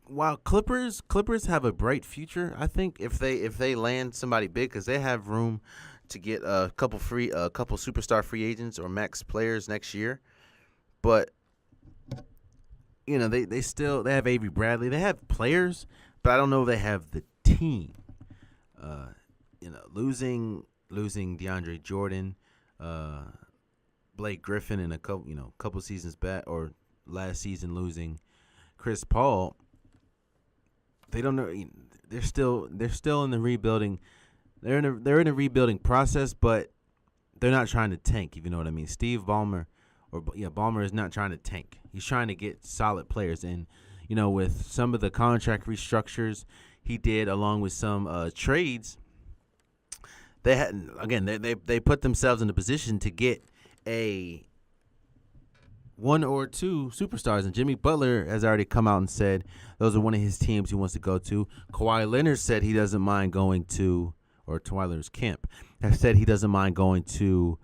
[SPEAKER 1] While Clippers have a bright future, I think if they land somebody big, because they have room to get a couple superstar free agents or max players next year. But they have Avery Bradley. They have players, but I don't know if they have the team. Losing DeAndre Jordan, Blake Griffin, and a couple seasons back, or last season losing Chris Paul. They don't know. They're still in the rebuilding. They're in a rebuilding process, but they're not trying to tank. If you know what I mean. Steve Ballmer, Ballmer is not trying to tank. He's trying to get solid players, and with some of the contract restructures he did, along with some trades, they put themselves in a position to get a one or two superstars, and Jimmy Butler has already come out and said those are one of his teams he wants to go to. Kawhi Leonard said he doesn't mind going to, or Kawhi Leonard's camp has said he doesn't mind going to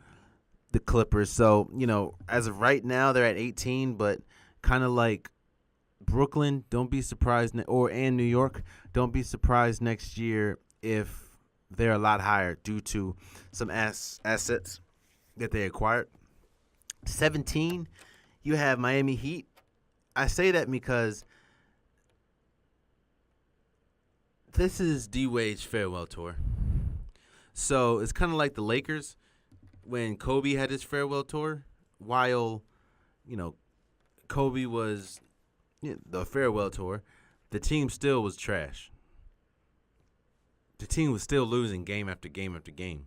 [SPEAKER 1] the Clippers. So, as of right now, they're at 18, but kind of like Brooklyn, don't be surprised, and New York, don't be surprised next year if they're a lot higher due to some assets that they acquired. 17, you have Miami Heat. I say that because this is D-Wade's farewell tour. So it's kind of like the Lakers when Kobe had his farewell tour. While, Kobe was the farewell tour, the team still was trash. The team was still losing game after game after game.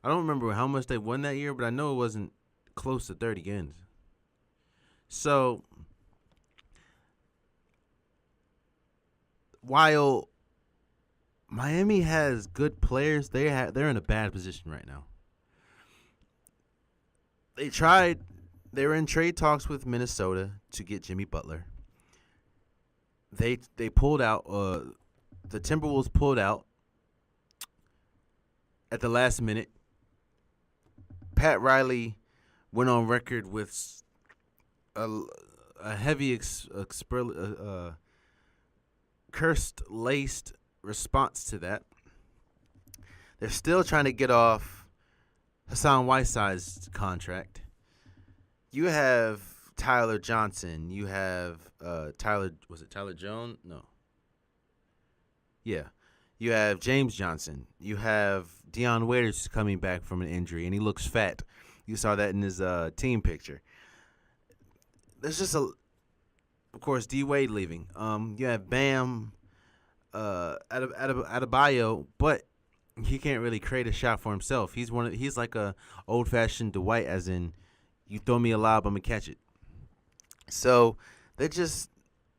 [SPEAKER 1] I don't remember how much they won that year, but I know it wasn't close to 30 games. So, while Miami has good players, they're in a bad position right now. They tried They were in trade talks with Minnesota to get Jimmy Butler. They pulled out. The Timberwolves pulled out at the last minute. Pat Riley went on record with a heavy cursed laced response to that. They're still trying to get off Hassan Whiteside's contract. You have Tyler Johnson. You have Tyler. Was it Tyler Jones? No. Yeah. You have James Johnson. You have Deion Waiters coming back from an injury, and he looks fat. You saw that in his team picture. There's just of course, D Wade leaving. You have Bam, Adebayo, but he can't really create a shot for himself. He's like a old fashioned Dwight, as in, you throw me a lob, I'm gonna catch it. So they're just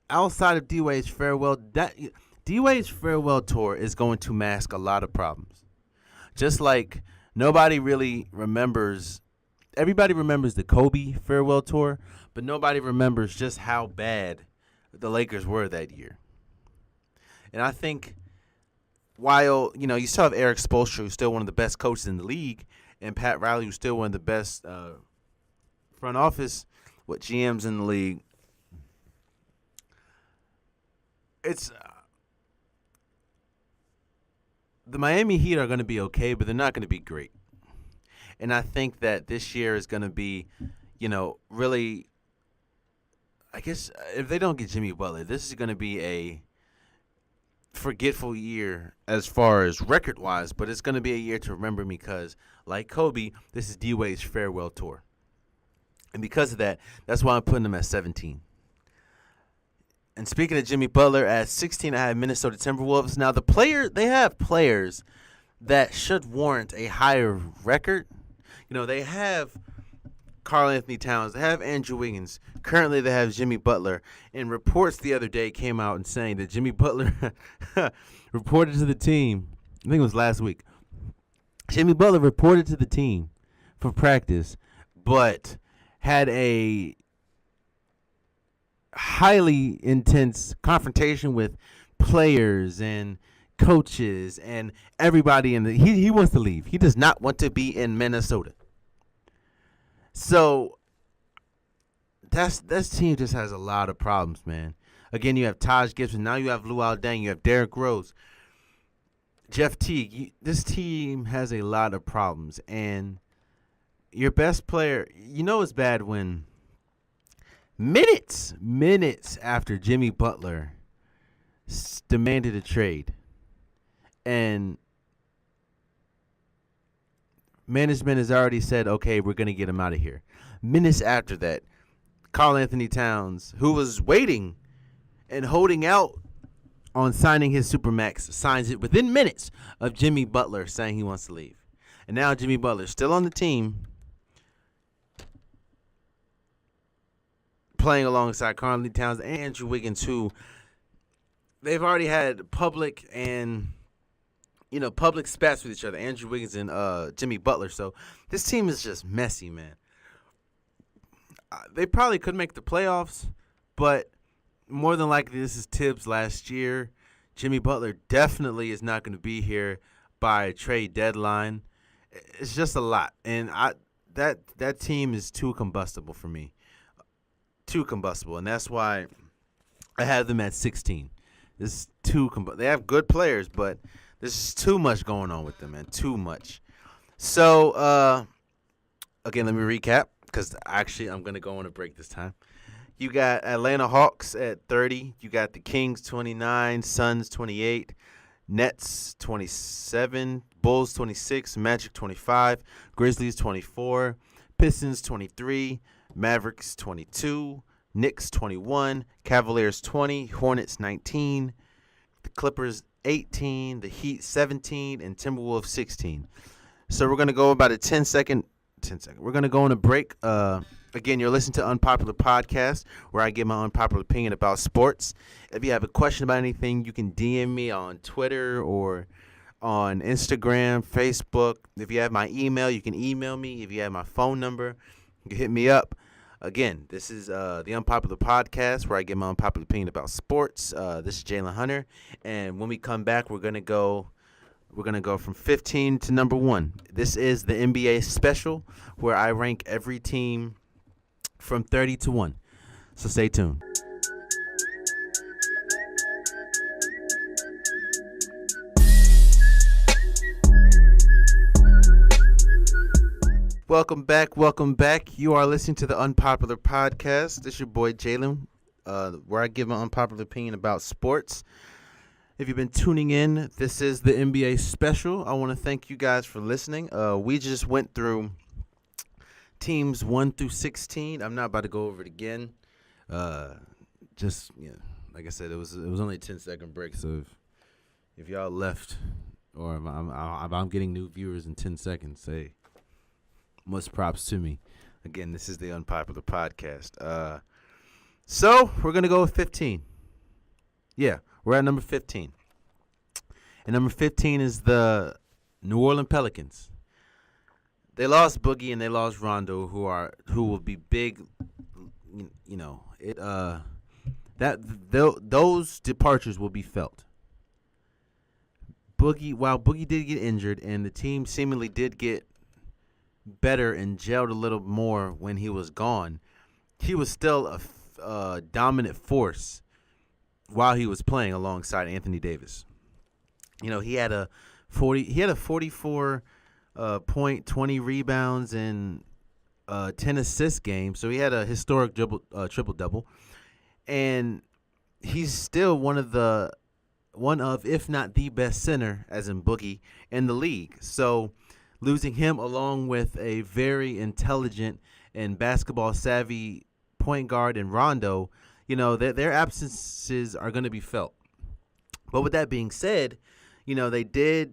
[SPEAKER 1] outside of D Wade's farewell. D Wade's farewell tour is going to mask a lot of problems. Just like nobody really remembers. Everybody remembers the Kobe farewell tour, but nobody remembers just how bad the Lakers were that year. And I think while, you still have Eric Spoelstra, who's still one of the best coaches in the league, and Pat Riley, who's still one of the best front office with GMs in the league, it's the Miami Heat are going to be okay, but they're not going to be great. And I think that this year is going to be, really, I guess if they don't get Jimmy Butler, this is going to be a forgetful year as far as record-wise, but it's going to be a year to remember because, like Kobe, this is D-Wade's farewell tour. And because of that, that's why I'm putting him at 17. And speaking of Jimmy Butler, at 16, I have Minnesota Timberwolves. Now, they have players that should warrant a higher record. They have Karl Anthony Towns. They have Andrew Wiggins. Currently, they have Jimmy Butler. And reports the other day came out and saying that Jimmy Butler reported to the team. I think it was last week. Jimmy Butler reported to the team for practice, but had a highly intense confrontation with players and coaches and everybody he wants to leave. He does not want to be in Minnesota. So this team just has a lot of problems, man. Again, you have Taj Gibson. Now you have Luol Deng. You have Derrick Rose. Jeff Teague. This team has a lot of problems. And your best player, it's bad when minutes after Jimmy Butler demanded a trade and management has already said, okay, we're going to get him out of here. Minutes after that, Karl Anthony Towns, who was waiting and holding out on signing his Supermax, signs it within minutes of Jimmy Butler saying he wants to leave. And now Jimmy Butler's still on the team, playing alongside Karl Anthony Towns and Andrew Wiggins, who they've already had public spats with each other, Andrew Wiggins and Jimmy Butler. So this team is just messy, man. They probably could make the playoffs, but more than likely this is Tibbs last year. Jimmy Butler definitely is not going to be here by trade deadline. It's just a lot, and that team is too combustible for me. Too combustible, and that's why I have them at 16. This is they have good players, but there's just too much going on with them, man. Too much. So, again, let me recap, because actually I'm going to go on a break this time. You got Atlanta Hawks at 30. You got the Kings 29, Suns 28, Nets 27, Bulls 26, Magic 25, Grizzlies 24, Pistons 23, Mavericks 22, Knicks 21, Cavaliers 20, Hornets 19, the Clippers 18, the Heat 17, and Timberwolves 16. So we're going to go about a 10 second. We're going to go on a break. Again, you're listening to Unpopular Podcast, where I give my unpopular opinion about sports. If you have a question about anything, you can DM me on Twitter or on Instagram, Facebook. If you have my email, you can email me. If you have my phone number, you can hit me up. Again, this is the Unpopular Podcast where I give my unpopular opinion about sports. This is Jalen Hunter, and when we come back, we're gonna go from 15 to number one. This is the NBA special where I rank every team from 30 to 1. So stay tuned. Welcome back. Welcome back. You are listening to the Unpopular Podcast. This is your boy Jalen, where I give my unpopular opinion about sports. If you've been tuning in, this is the NBA special. I want to thank you guys for listening. We just went through teams 1 through 16. I'm not about to go over it again. Like I said, it was only a 10-second break. So if y'all left, or if I'm getting new viewers in 10 seconds, say much props to me. Again, this is the Unpopular Podcast. So we're gonna go with 15. Yeah, we're at number 15. And number 15 is the New Orleans Pelicans. They lost Boogie and they lost Rondo, who will be big. Those departures will be felt. While Boogie did get injured and the team seemingly did get better and gelled a little more when he was gone, he was still a dominant force while he was playing alongside Anthony Davis. He had a 44 point, 20 rebounds and 10 assist game. So he had a historic triple double, and he's still one of, if not the best center, as in Boogie, in the league. So losing him along with a very intelligent and basketball savvy point guard in Rondo, their absences are going to be felt. But with that being said, they do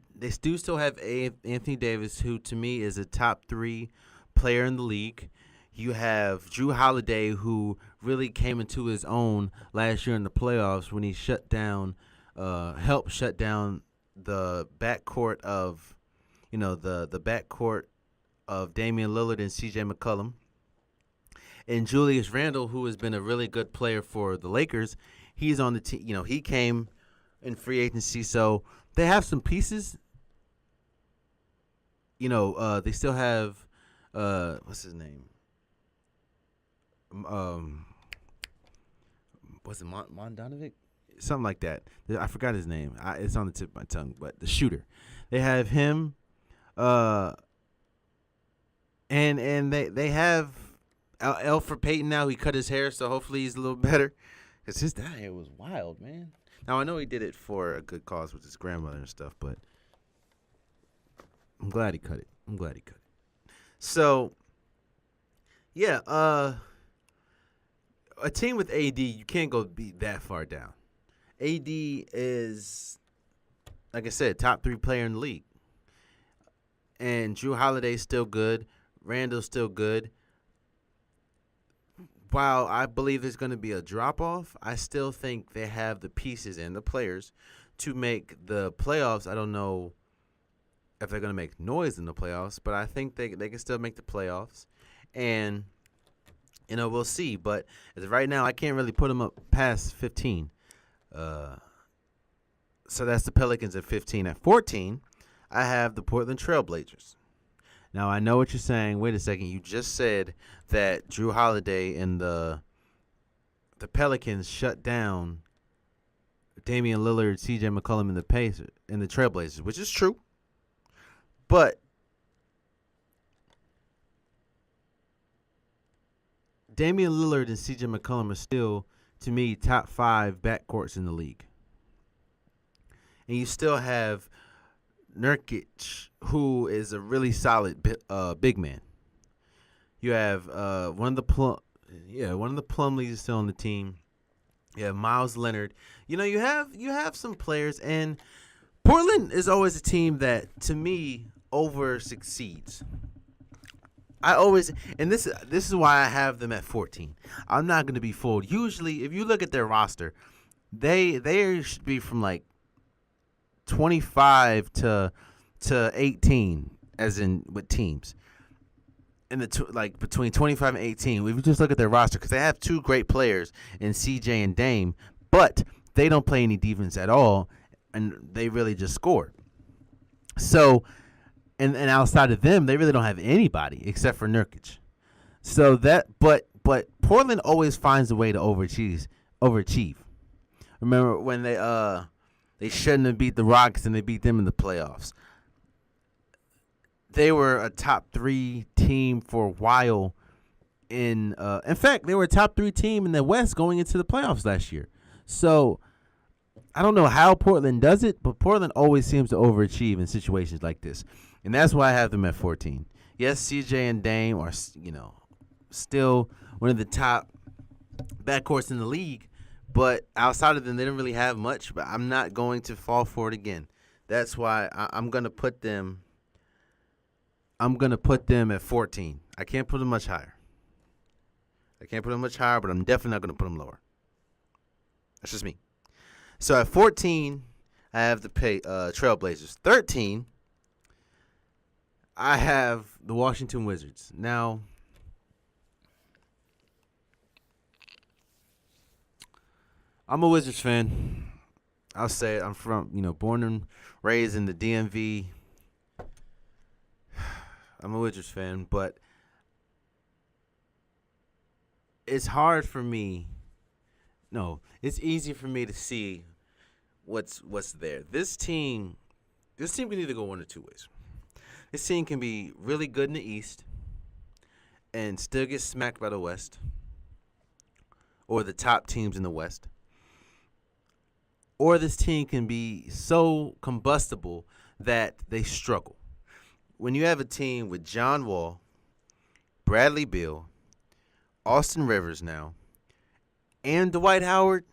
[SPEAKER 1] still have Anthony Davis, who to me is a top 3 player in the league. You have Drew Holiday, who really came into his own last year in the playoffs when he helped shut down the backcourt of the backcourt of Damian Lillard and C.J. McCollum. And Julius Randle, who has been a really good player for the Lakers, he's on the team. He came in free agency, so they have some pieces. They still have what's his name? Was it Mondonovic? Something like that. I forgot his name. It's on the tip of my tongue, but the shooter. They have him. And they have Elfrid Payton now. He cut his hair, so hopefully he's a little better. Because that hair was wild, man. Now, I know he did it for a good cause with his grandmother and stuff, but I'm glad he cut it. So, yeah, a team with AD, you can't go be that far down. AD is, like I said, top 3 player in the league. And Drew Holiday's still good. Randall's still good. While I believe there's going to be a drop-off, I still think they have the pieces and the players to make the playoffs. I don't know if they're going to make noise in the playoffs, but I think they can still make the playoffs. And, we'll see. But as of right now, I can't really put them up past 15. So that's the Pelicans at 15. At 14, I have the Portland Trailblazers. Now, I know what you're saying. Wait a second. You just said that Drew Holiday and the Pelicans shut down Damian Lillard, C.J. McCollum, and the Trailblazers, which is true. But Damian Lillard and C.J. McCollum are still, to me, top 5 backcourts in the league. And you still have Nurkic, who is a really solid big man. You have one of the Plumlees is still on the team. You have Miles Leonard. You have some players, and Portland is always a team that, to me, over succeeds. This is why I have them at 14. I'm not going to be fooled. Usually, if you look at their roster, they should be from like 25 to 18, as in with teams. in the like between 25 and 18. If you just look at their roster, because they have two great players in CJ and Dame, but they don't play any defense at all, and they really just score. So, and outside of them, they really don't have anybody except for Nurkic. So but Portland always finds a way to overachieve. Remember when they shouldn't have beat the Rockets and they beat them in the playoffs. They were a top 3 team for a while. In fact, they were a top 3 team in the West going into the playoffs last year. So I don't know how Portland does it, but Portland always seems to overachieve in situations like this, and that's why I have them at 14. Yes, CJ and Dame are still one of the top backcourts in the league, but outside of them, they don't really have much. But I'm not going to fall for it again. That's why I'm gonna put them. I'm going to put them at 14. I can't put them much higher. But I'm definitely not going to put them lower. That's just me. So at 14, I have the Trailblazers. 13, I have the Washington Wizards. Now, I'm a Wizards fan. I'll say it. I'm born and raised in the DMV. I'm a Wizards fan, but it's hard for me. No, it's easy for me to see what's there. This team can either go one of two ways. This team can be really good in the East and still get smacked by the West or the top teams in the West. Or this team can be so combustible that they struggle. When you have a team with John Wall, Bradley Beal, Austin Rivers now, and Dwight Howard,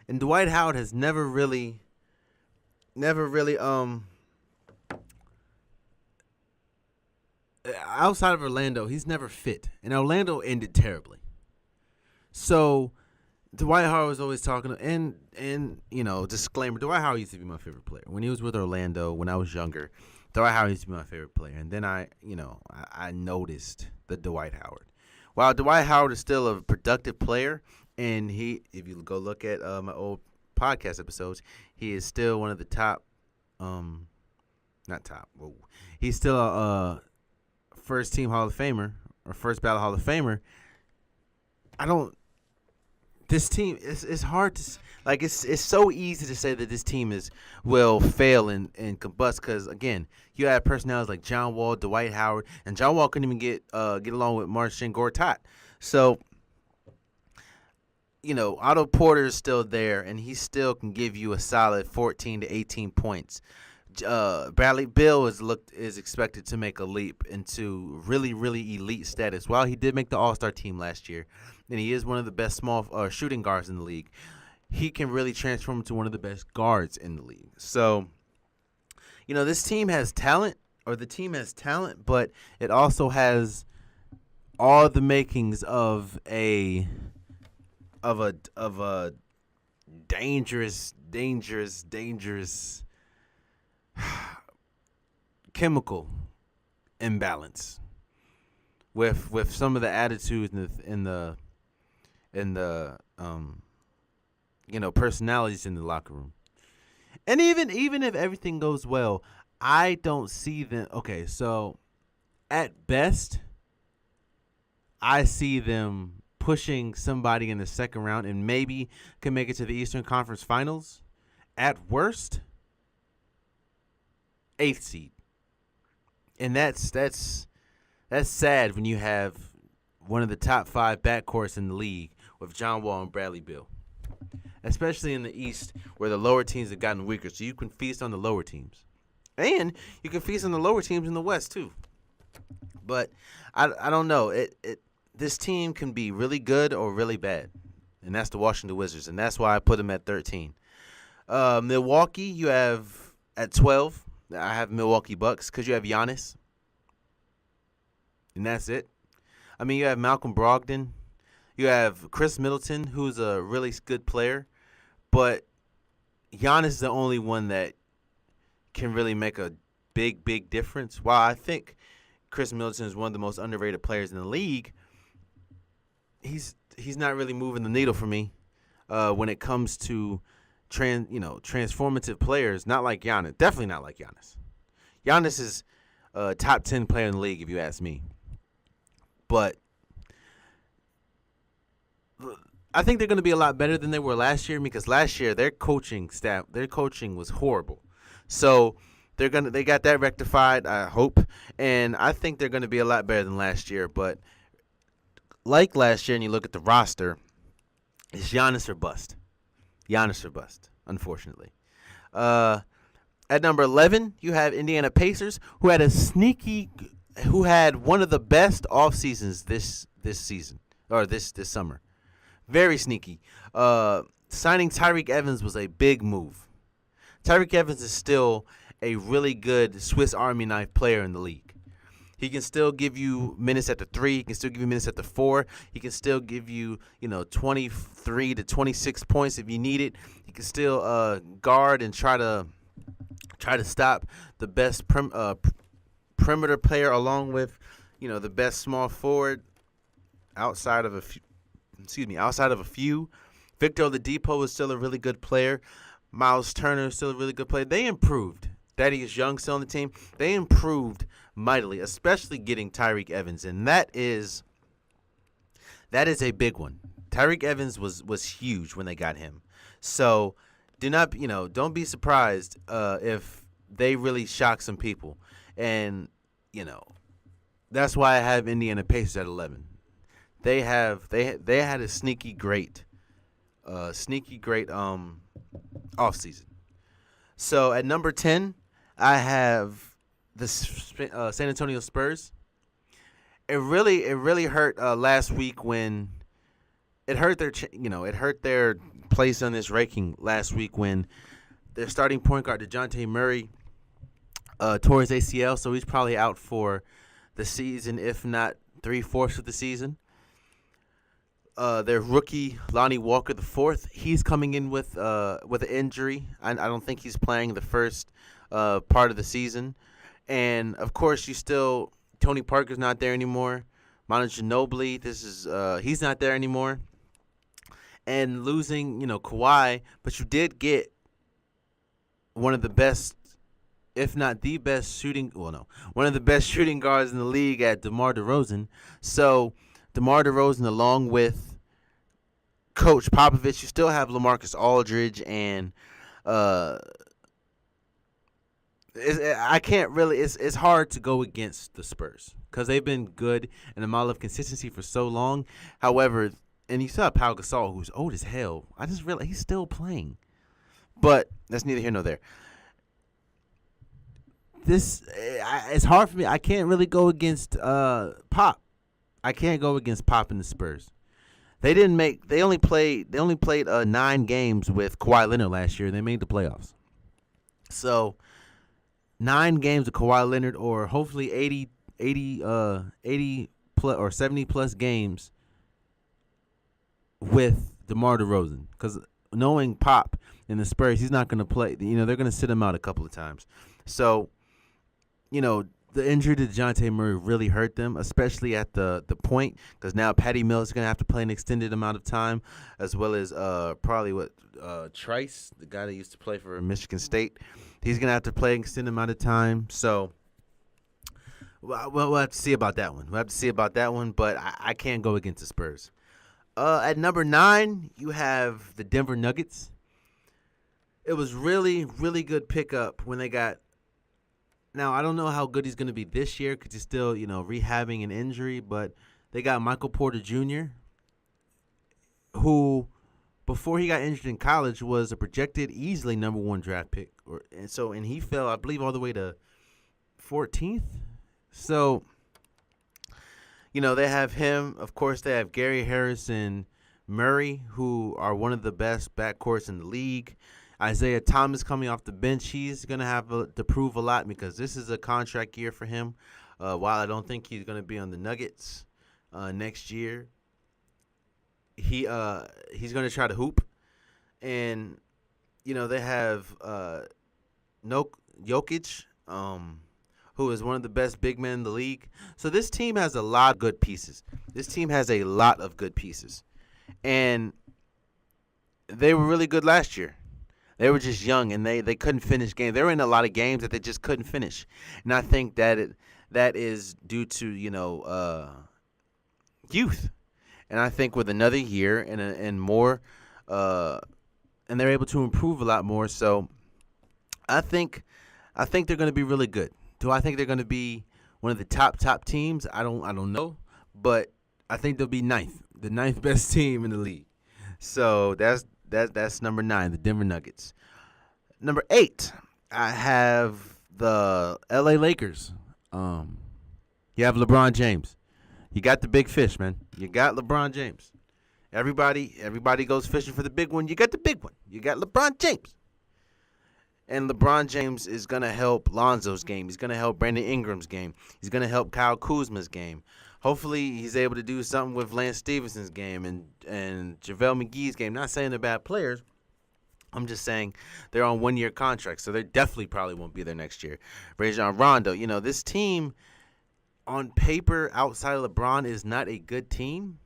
[SPEAKER 1] and Dwight Howard has never really outside of Orlando, he's never fit. And Orlando ended terribly. So Dwight Howard was always talking, and disclaimer, Dwight Howard used to be my favorite player. When he was with Orlando, when I was younger, Dwight Howard used to be my favorite player. And then I noticed the Dwight Howard. While Dwight Howard is still a productive player, and if you go look at my old podcast episodes, he is still one of the top, not top, well, he's still a first team Hall of Famer, or first ballot Hall of Famer. This team, it's hard to, like, it's so easy to say that this team will fail and combust because, again, you have personalities like John Wall, Dwight Howard, and John Wall couldn't even get along with Marcin Gortat. So, Otto Porter is still there, and he still can give you a solid 14 to 18 points. Bradley Beal is expected to make a leap into really, really elite status. While he did make the All-Star team last year, and he is one of the best small shooting guards in the league, he can really transform into one of the best guards in the league. So, this team has talent, but it also has all the makings of a dangerous chemical imbalance with some of the attitudes in the personalities in the locker room. And even if everything goes well, I don't see them. Okay, so at best, I see them pushing somebody in the second round and maybe can make it to the Eastern Conference Finals. At worst, 8th seed. And that's sad when you have one of the top 5 backcourts in the league with John Wall and Bradley Beal. Especially in the East where the lower teams have gotten weaker. So you can feast on the lower teams. And you can feast on the lower teams in the West too. But I don't know. This team can be really good or really bad. And that's the Washington Wizards. And that's why I put them at 13. Milwaukee, you have at 12. I have Milwaukee Bucks because you have Giannis. And that's it. I mean, you have Malcolm Brogdon. You have Chris Middleton, who's a really good player. But Giannis is the only one that can really make a big, big difference. While I think Chris Middleton is one of the most underrated players in the league, he's not really moving the needle for me when it comes to transformative players. Not like Giannis. Definitely not like Giannis. Giannis is a top 10 player in the league, if you ask me. But I think they're going to be a lot better than they were last year, because last year their coaching was horrible. So they got that rectified, I hope, and I think they're going to be a lot better than last year. But like last year, and you look at the roster, it's Giannis or bust. Giannis or bust, unfortunately. At number 11, you have Indiana Pacers, who had one of the best off seasons this season, or this summer. Very sneaky. Signing Tyreke Evans was a big move. Tyreke Evans is still a really good Swiss Army knife player in the league. He can still give you minutes at the 3. He can still give you minutes at the 4. He can still give you, 23 to 26 points if you need it. He can still guard and try to stop the best perimeter player, along with, the best small forward outside of a few. Victor Oladipo is still a really good player. Miles Turner is still a really good player. They improved. Thaddeus Young still on the team. They improved mightily, especially getting Tyreke Evans, and that is a big one. Tyreke Evans was huge when they got him. So don't be surprised if they really shock some people. And, that's why I have Indiana Pacers at 11. They had a sneaky great offseason. So at number 10, I have the San Antonio Spurs. It really hurt last week when it hurt their place on this ranking last week when their starting point guard DeJounte Murray tore his ACL, so he's probably out for the season, if not 3/4 of the season. Their rookie Lonnie Walker IV, he's coming in with an injury. I don't think he's playing the first part of the season, and of course Tony Parker's not there anymore. Manu Ginobili, he's not there anymore, and losing Kawhi, but you did get one of the best, if not the best one of the best shooting guards in the league at DeMar DeRozan. So DeMar DeRozan, along with Coach Popovich, you still have LaMarcus Aldridge, and it's hard to go against the Spurs because they've been good in a model of consistency for so long. However, and you still have Pau Gasol, who's old as hell. I just realized he's still playing, but that's neither here nor there. It's hard for me. I can't really go against Pop. I can't go against Pop and the Spurs. They only played 9 games with Kawhi Leonard last year, and they made the playoffs. So 9 games with Kawhi Leonard, or hopefully 80 plus or 70 plus games with DeMar DeRozan, because knowing Pop and the Spurs, he's not going to play. They're going to sit him out a couple of times. So, the injury to DeJounte Murray really hurt them, especially at the point, because now Patty Mills is going to have to play an extended amount of time, as well as probably Trice, the guy that used to play for Michigan State. He's going to have to play an extended amount of time. So we'll have to see about that one. But I can't go against the Spurs. At number 9, you have the Denver Nuggets. It was really, really good pickup when they got. Now, I don't know how good he's going to be this year because he's still, rehabbing an injury. But they got Michael Porter Jr., who, before he got injured in college, was a projected easily number 1 draft pick. And he fell, I believe, all the way to 14th. So, they have him. Of course, they have Gary Harris and Murray, who are one of the best backcourts in the league. Isaiah Thomas coming off the bench, he's going to have to prove a lot because this is a contract year for him. While I don't think he's going to be on the Nuggets next year, he's going to try to hoop. And, they have Jokic, who is one of the best big men in the league. So this team has a lot of good pieces. This team has a lot of good pieces. And they were really good last year. They were just young and they couldn't finish games. They were in a lot of games that they just couldn't finish. And I think that is due to, youth. And I think with another year and more, and they're able to improve a lot more. So I think they're going to be really good. Do I think they're going to be one of the top teams? I don't know, but I think they'll be the ninth best team in the league. So that's number 9, the Denver Nuggets. Number 8, I have the LA Lakers. You have LeBron James. You got the big fish, man. You got LeBron James. Everybody goes fishing for the big one. You got the big one. You got LeBron James. And LeBron James is going to help Lonzo's game. He's going to help Brandon Ingram's game. He's going to help Kyle Kuzma's game. Hopefully, he's able to do something with Lance Stephenson's game and JaVale McGee's game. Not saying they're bad players. I'm just saying they're on one-year contracts, so they definitely probably won't be there next year. Rajon Rondo, this team on paper outside of LeBron is not a good team,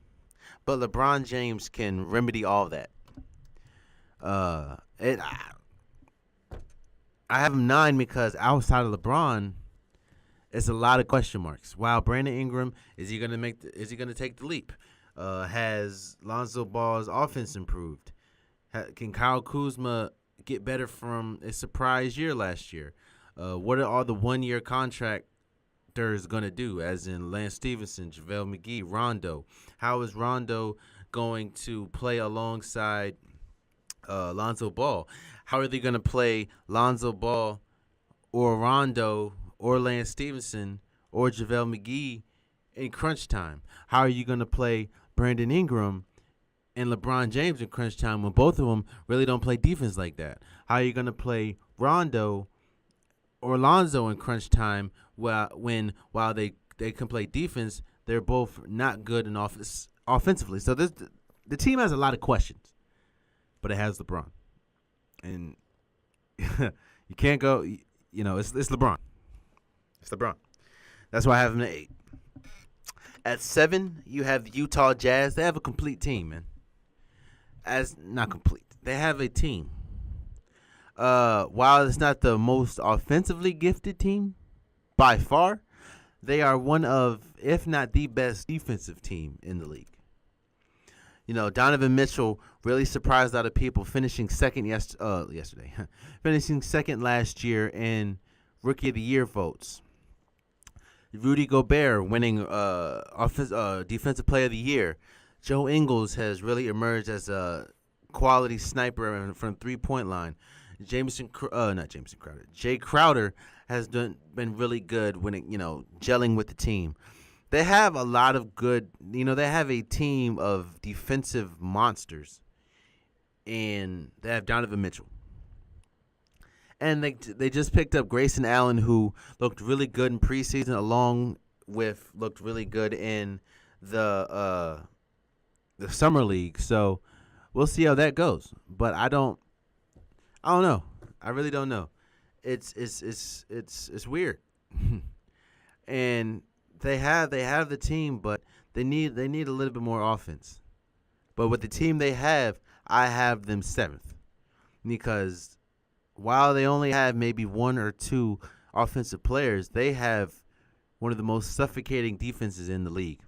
[SPEAKER 1] but LeBron James can remedy all that. I have him 9 because outside of LeBron, it's a lot of question marks. While Brandon Ingram, is he going to take the leap? Has Lonzo Ball's offense improved? Can Kyle Kuzma get better from a surprise year last year? What are all the one-year contractors going to do, as in Lance Stephenson, JaVale McGee, Rondo? How is Rondo going to play alongside Lonzo Ball? How are they going to play Lonzo Ball or Rondo or Lance Stephenson or JaVale McGee in crunch time? How are you going to play Brandon Ingram and LeBron James in crunch time when both of them really don't play defense like that? How are you going to play Rondo or Lonzo in crunch time while they can play defense? They're both not good in offensively. So the team has a lot of questions, but it has LeBron. And you can't go, it's LeBron. It's LeBron. That's why I have him at 8. At 7, you have the Utah Jazz. They have a complete team, man. Not complete. They have a team. While it's not the most offensively gifted team by far, they are one of, if not the best defensive team in the league. Donovan Mitchell really surprised a lot of people, finishing second yesterday, finishing second last year in Rookie of the Year votes. Rudy Gobert winning Defensive Player of the Year. Joe Ingles has really emerged as a quality sniper from three-point line. Jay Crowder has been really good when gelling with the team. They have a lot of good, they have a team of defensive monsters, and they have Donovan Mitchell. And they just picked up Grayson Allen, who looked really good in preseason, along with looked really good in the summer league. So we'll see how that goes. But I don't know. I really don't know. It's weird. And they have the team, but they need a little bit more offense. But with the team they have, I have them 7th, because while they only have maybe 1 or 2 offensive players, they have one of the most suffocating defenses in the league.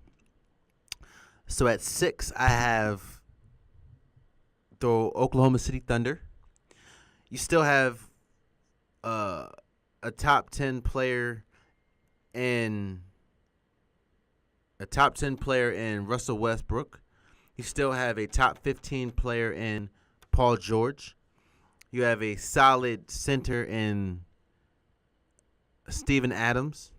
[SPEAKER 1] So at 6, I have the Oklahoma City Thunder. You still have a top 10 player in Russell Westbrook. You still have a top 15 player in Paul George. You have a solid center in Steven Adams.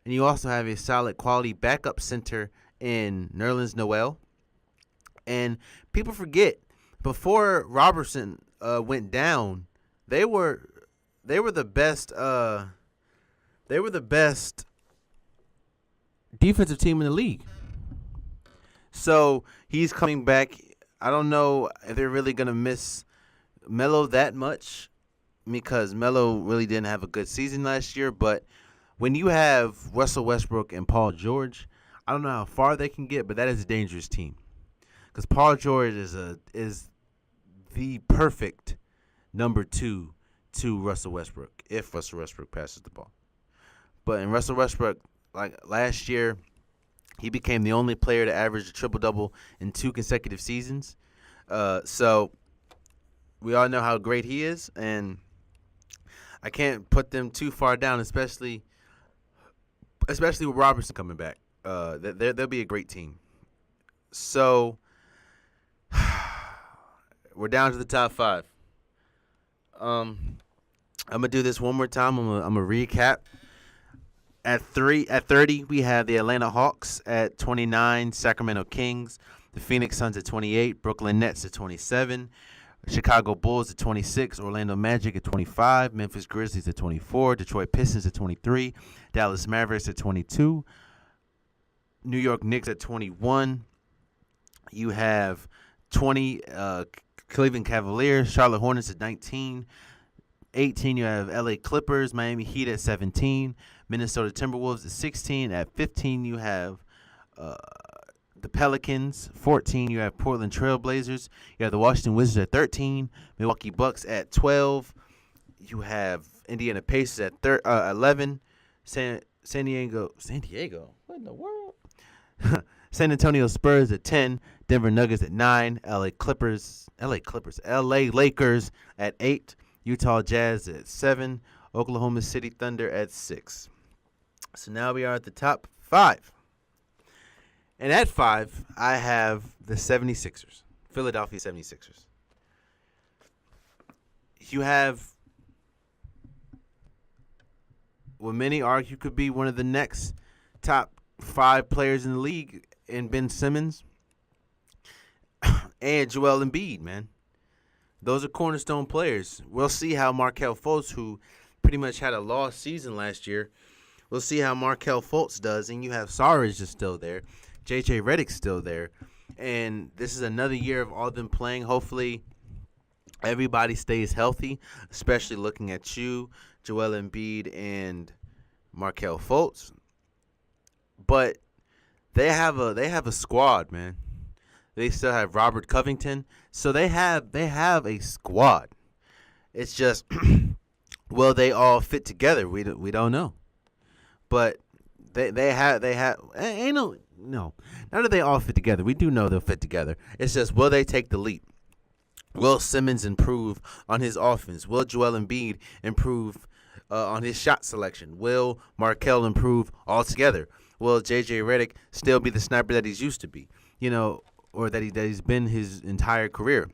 [SPEAKER 1] And you also have a solid quality backup center in Nerlens Noel. And people forget, before Robertson went down, they were the best defensive team in the league. So he's coming back. I don't know if they're really going to miss Melo that much, because Melo really didn't have a good season last year, but when you have Russell Westbrook and Paul George, I don't know how far they can get, but that is a dangerous team. Because Paul George is the perfect number 2 to Russell Westbrook if Russell Westbrook passes the ball. But in Russell Westbrook, like last year, he became the only player to average a triple-double in 2 consecutive seasons. So we all know how great he is, and I can't put them too far down, especially with Robertson coming back. They'll be a great team. So we're down to the top 5. I'm gonna do this one more time. I'm gonna recap. At 30, we have the Atlanta Hawks. At 29, Sacramento Kings. The Phoenix Suns at 28. Brooklyn Nets at 27. Chicago Bulls at 26. Orlando Magic at 25. Memphis Grizzlies at 24. Detroit Pistons at 23. Dallas Mavericks at 22. New York Knicks at 21. You have 20 Cleveland Cavaliers. Charlotte Hornets at 19. 18, you have LA Clippers. Miami Heat at 17. Minnesota Timberwolves at 16. At 15, you have the Pelicans. 14, you have Portland Trail Blazers. You have the Washington Wizards at 13. Milwaukee Bucks at 12. You have Indiana Pacers at 11. San Diego. What in the world? San Antonio Spurs at 10. Denver Nuggets at 9. LA Lakers at 8. Utah Jazz at 7. Oklahoma City Thunder at 6. So now we are at the top 5. And at 5, I have the 76ers, Philadelphia 76ers. You have what many argue could be one of the next top 5 players in the league in Ben Simmons and Joel Embiid, man. Those are cornerstone players. We'll see how Markelle Fultz, who pretty much had a lost season last year, we'll see how Markelle Fultz does. And you have Sarge is still there. J.J. Redick's still there. And this is another year of all them playing. Hopefully everybody stays healthy, especially looking at you, Joel Embiid, and Markelle Fultz. But they have a squad, man. They still have Robert Covington. So they have a squad. It's just, will they all fit together? We don't know. But they have ain't no. Now that they all fit together, we do know they'll fit together. It's just, will they take the leap? Will Simmons improve on his offense? Will Joel Embiid improve on his shot selection? Will Markelle improve altogether? Will J.J. Redick still be the sniper that he's used to be? Or that he's been his entire career.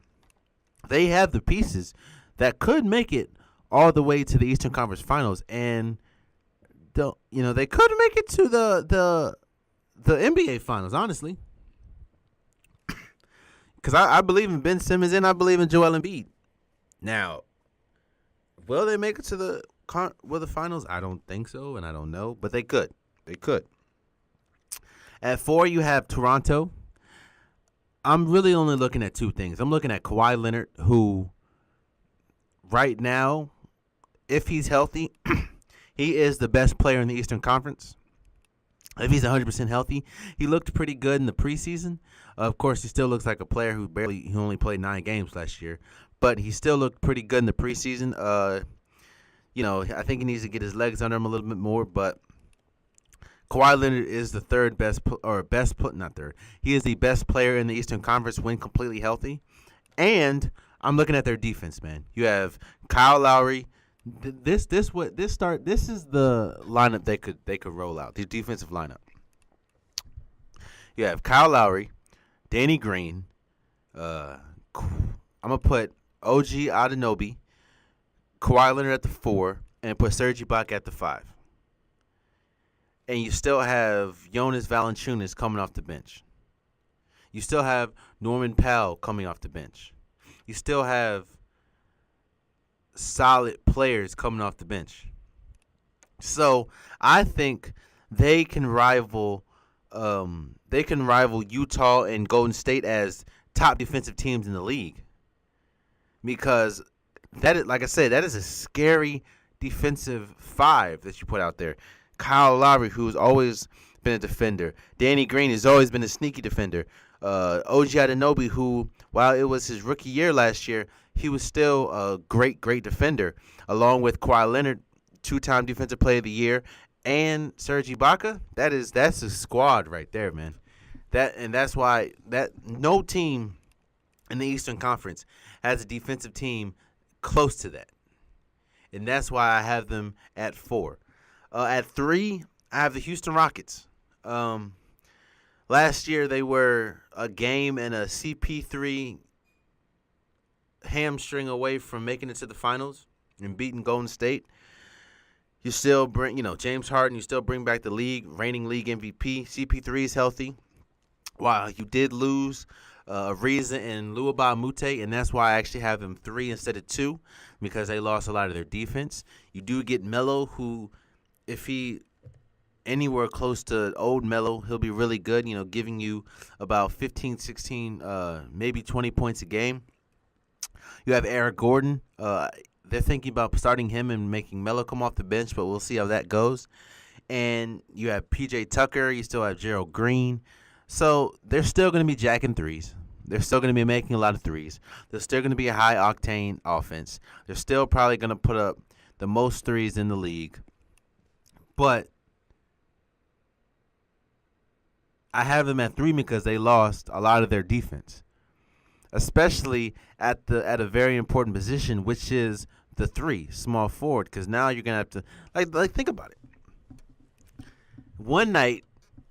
[SPEAKER 1] They have the pieces that could make it all the way to the Eastern Conference Finals, and they could make it to the NBA Finals, honestly. Because I believe in Ben Simmons and I believe in Joel Embiid. Now, will they make it to the finals? I don't think so, and I don't know, but they could. They could. At 4, you have Toronto. I'm really only looking at 2 things. I'm looking at Kawhi Leonard, who right now, if he's healthy, he is the best player in the Eastern Conference. If he's 100% healthy, he looked pretty good in the preseason. Of course, he still looks like a player who only played 9 games last year, but he still looked pretty good in the preseason. I think he needs to get his legs under him a little bit more, but Kawhi Leonard is the he is the best player in the Eastern Conference when completely healthy. And I'm looking at their defense, man. You have Kyle Lowry. This is the lineup they could roll out. The defensive lineup. You have Kyle Lowry, Danny Green. I'm gonna put OG Anunoby, Kawhi Leonard at the 4, and put Serge Ibaka at the 5. And you still have Jonas Valanciunas coming off the bench. You still have Norman Powell coming off the bench. You still have solid players coming off the bench. So I think they can rival Utah and Golden State as top defensive teams in the league. Because that is, like I said, that is a scary defensive 5 that you put out there. Kyle Lowry, who's always been a defender. Danny Green has always been a sneaky defender. OG Anunoby, who, while it was his rookie year last year, he was still a great, great defender, along with Kawhi Leonard, two-time Defensive Player of the Year, and Serge Ibaka. That's a squad right there, man. That's why that no team in the Eastern Conference has a defensive team close to that, and that's why I have them at 4. At 3, I have the Houston Rockets. Last year they were a game and a CP3 hamstring away from making it to the finals and beating Golden State. You still bring, James Harden. You still bring back the reigning league MVP. CP3 is healthy. While you did lose Ariza and Luaba Mute, and that's why I actually have them 3 instead of 2 because they lost a lot of their defense. You do get Melo, who, if he anywhere close to old Melo, he'll be really good, giving you about 15, 16, maybe 20 points a game. You have Eric Gordon. They're thinking about starting him and making Melo come off the bench, but we'll see how that goes. And you have P.J. Tucker. You still have Gerald Green. So they're still going to be jacking threes. They're still going to be making a lot of threes. They're still going to be a high-octane offense. They're still probably going to put up the most threes in the league. But I have them at 3 because they lost a lot of their defense, especially at a very important position, which is the 3, small forward, because now you're going to have to, think about it. One night,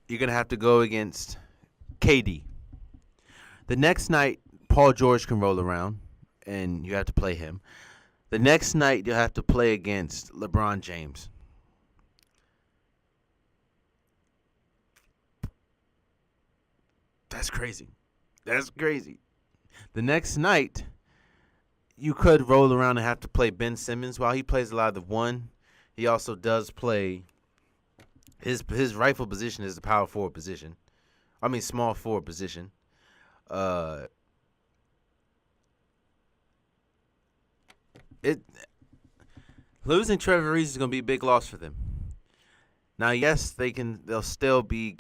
[SPEAKER 1] you're going to have to go against KD. The next night, Paul George can roll around, and you have to play him. The next night, you'll have to play against LeBron James. That's crazy. That's crazy. The next night, you could roll around and have to play Ben Simmons. While he plays a lot of the 1, he also does play his rightful position is the power forward position. Small forward position. Losing Trevor Ariza is going to be a big loss for them. Now, yes, they'll still be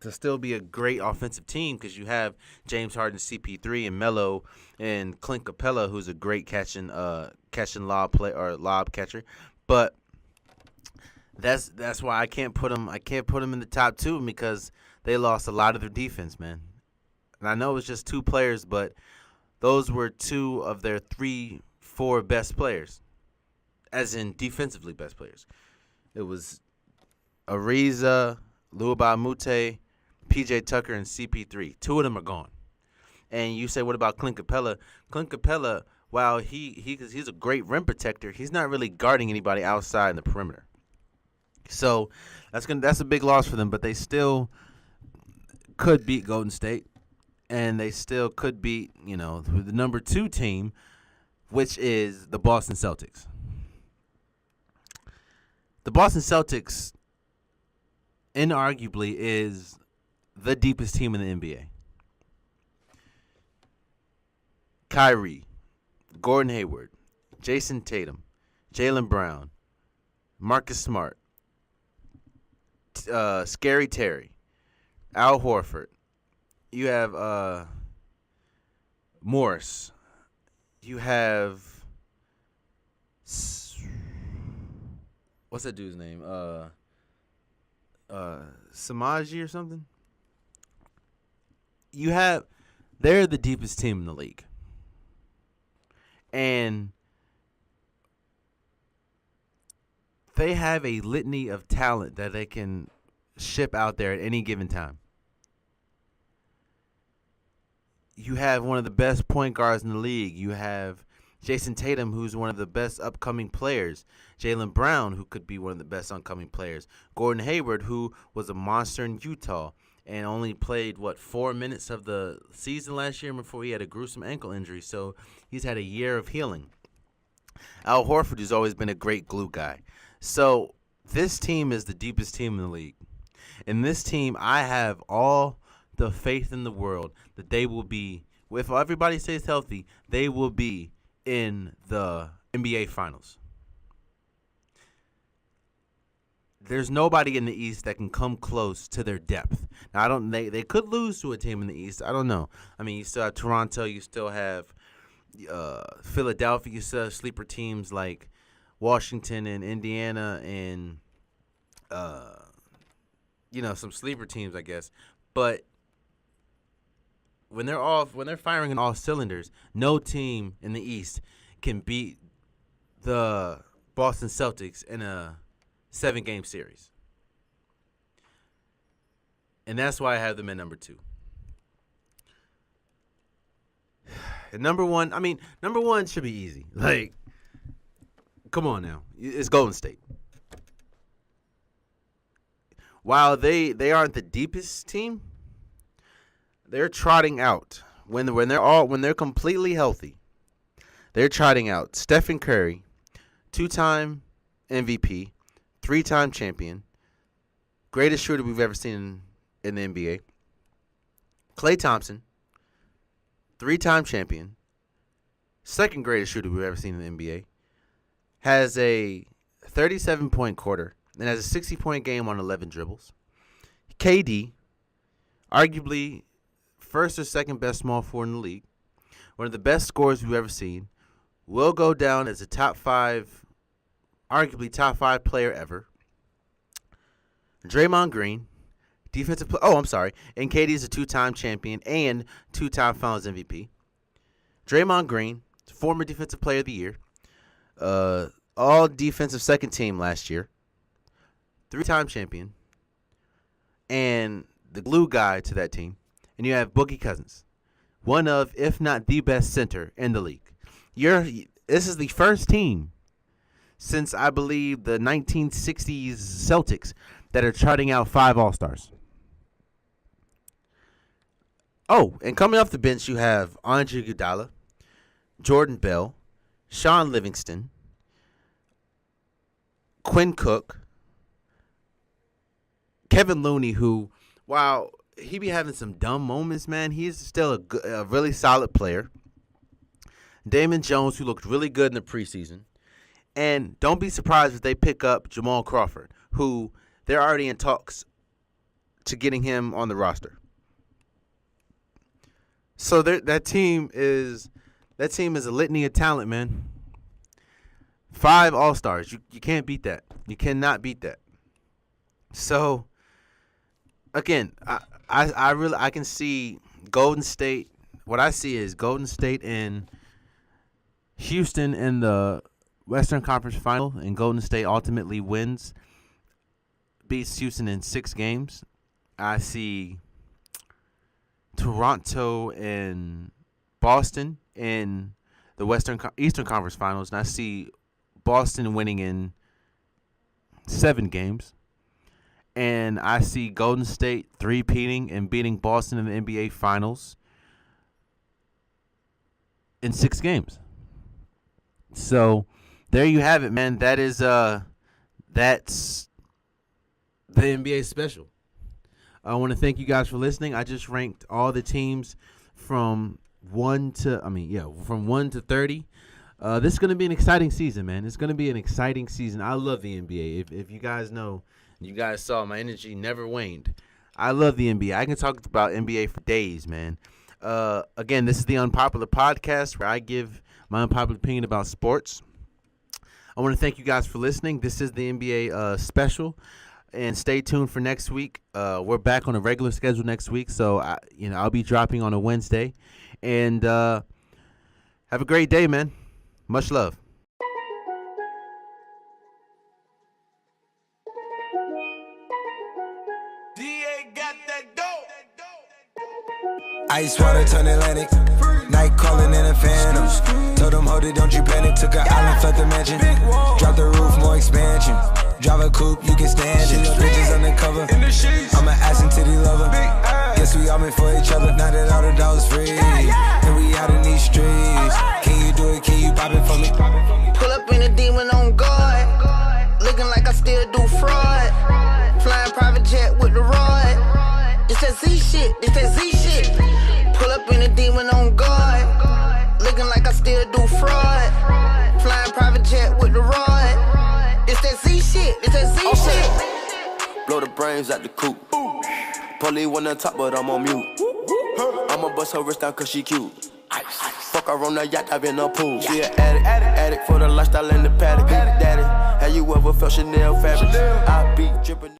[SPEAKER 1] to still be a great offensive team because you have James Harden, CP3, and Melo, and Clint Capella, who's a great catching lob catcher. But that's why I can't put them. I can't put them in the top 2 because they lost a lot of their defense, man. And I know it was just 2 players, but those were 2 of their 3, 4 best players, as in defensively best players. It was Ariza, Luaba Mute, P.J. Tucker, and CP3. 2 of them are gone. And you say, what about Clint Capella? Clint Capella, while he's a great rim protector, he's not really guarding anybody outside in the perimeter. So that's a big loss for them, but they still could beat Golden State, and they still could beat, the number 2 team, which is the Boston Celtics. The Boston Celtics inarguably is the deepest team in the NBA. Kyrie, Gordon Hayward, Jason Tatum, Jaylen Brown, Marcus Smart, Scary Terry, Al Horford. You have Morris. You have what's that dude's name? Samaji or something. They're the deepest team in the league. And they have a litany of talent that they can ship out there at any given time. You have one of the best point guards in the league. You have Jason Tatum, who's one of the best upcoming players. Jaylen Brown, who could be one of the best upcoming players. Gordon Hayward, who was a monster in Utah and only played, 4 minutes of the season last year before he had a gruesome ankle injury. So he's had a year of healing. Al Horford has always been a great glue guy. So this team is the deepest team in the league. And this team, I have all the faith in the world that they will be, if everybody stays healthy, they will be in the NBA Finals. there's nobody in the East that can come close to their depth. Now, they could lose to a team in the East. I don't know. I mean, you still have Toronto. You still have Philadelphia. You still have sleeper teams like Washington and Indiana and, some sleeper teams, I guess. But when they're firing on all cylinders, no team in the East can beat the Boston Celtics in a 7-game series. And that's why I have them at number 2. And number one should be easy. Like, come on now. It's Golden State. While they aren't the deepest team, they're trotting out when they're completely healthy. They're trotting out Stephen Curry, 2-time MVP, 3-time champion, greatest shooter we've ever seen in the NBA. Klay Thompson, 3-time champion, second greatest shooter we've ever seen in the NBA, has a 37-point quarter and has a 60-point game on 11 dribbles. KD, arguably first or second best small forward in the league, one of the best scorers we've ever seen, will go down as a arguably top 5 player ever. Draymond Green, and KD is a 2-time champion and 2-time Finals MVP. Draymond Green, former Defensive Player of the Year, all defensive second team last year, 3-time champion, and the glue guy to that team. And you have Boogie Cousins, one of, if not the best center in the league. This is the first team since, I believe, the 1960s Celtics that are trotting out 5 All-Stars. Oh, and coming off the bench, you have Andre Iguodala, Jordan Bell, Sean Livingston, Quinn Cook, Kevin Looney, who, while he be having some dumb moments, man, he's still a really solid player. Damon Jones, who looked really good in the preseason. And don't be surprised if they pick up Jamal Crawford, who they're already in talks to getting him on the roster. So that team is a litany of talent, man. 5 All-Stars. You can't beat that. You cannot beat that. So, again, I can see Golden State. What I see is Golden State and Houston in the Western Conference Final, and Golden State ultimately beats Houston in 6 games. I see Toronto and Boston in the Eastern Conference Finals, and I see Boston winning in 7 games. And I see Golden State three-peating and beating Boston in the NBA Finals in 6 games. So there you have it, man. That's the NBA special. I want to thank you guys for listening. I just ranked all the teams from 1 to 30. This is going to be an exciting season, man. It's going to be an exciting season. I love the NBA. If you guys know, you guys saw my energy never waned. I love the NBA. I can talk about NBA for days, man. Again, this is the Unpopular Podcast, where I give my unpopular opinion about sports. I want to thank you guys for listening. This is the NBA special, and stay tuned for next week. We're back on a regular schedule next week, so I'll be dropping on a Wednesday. And have a great day, man. Much love.
[SPEAKER 2] Ice water turn Atlantic. Night calling in a phantom. Told them, hold it, don't you panic. Took an island, fled the mansion. Drop the roof, more expansion. Drive a coupe, you can stand it. Bridges undercover. I'm an ass and titty lover. Guess we all meant for each other. Now that all the dogs free, and we out in these streets. Can you do it? Can you pop it for me?
[SPEAKER 3] Pull up in a demon on guard. Looking like I still do fraud. Flying private jet with the rod. It's that Z shit. It's that Z shit. Pull up in a demon on guard. Looking like I still do fraud. Flying private jet with the rod. It's that Z shit. It's that Z shit.
[SPEAKER 4] blow the brains out the coop. Polly one on top, but I'm on mute. I'ma bust her wrist down cause she cute. Fuck her on the yacht, I've been a pool. She an addict for the lifestyle in the paddock. Daddy, have you ever felt Chanel fabric? I be dripping.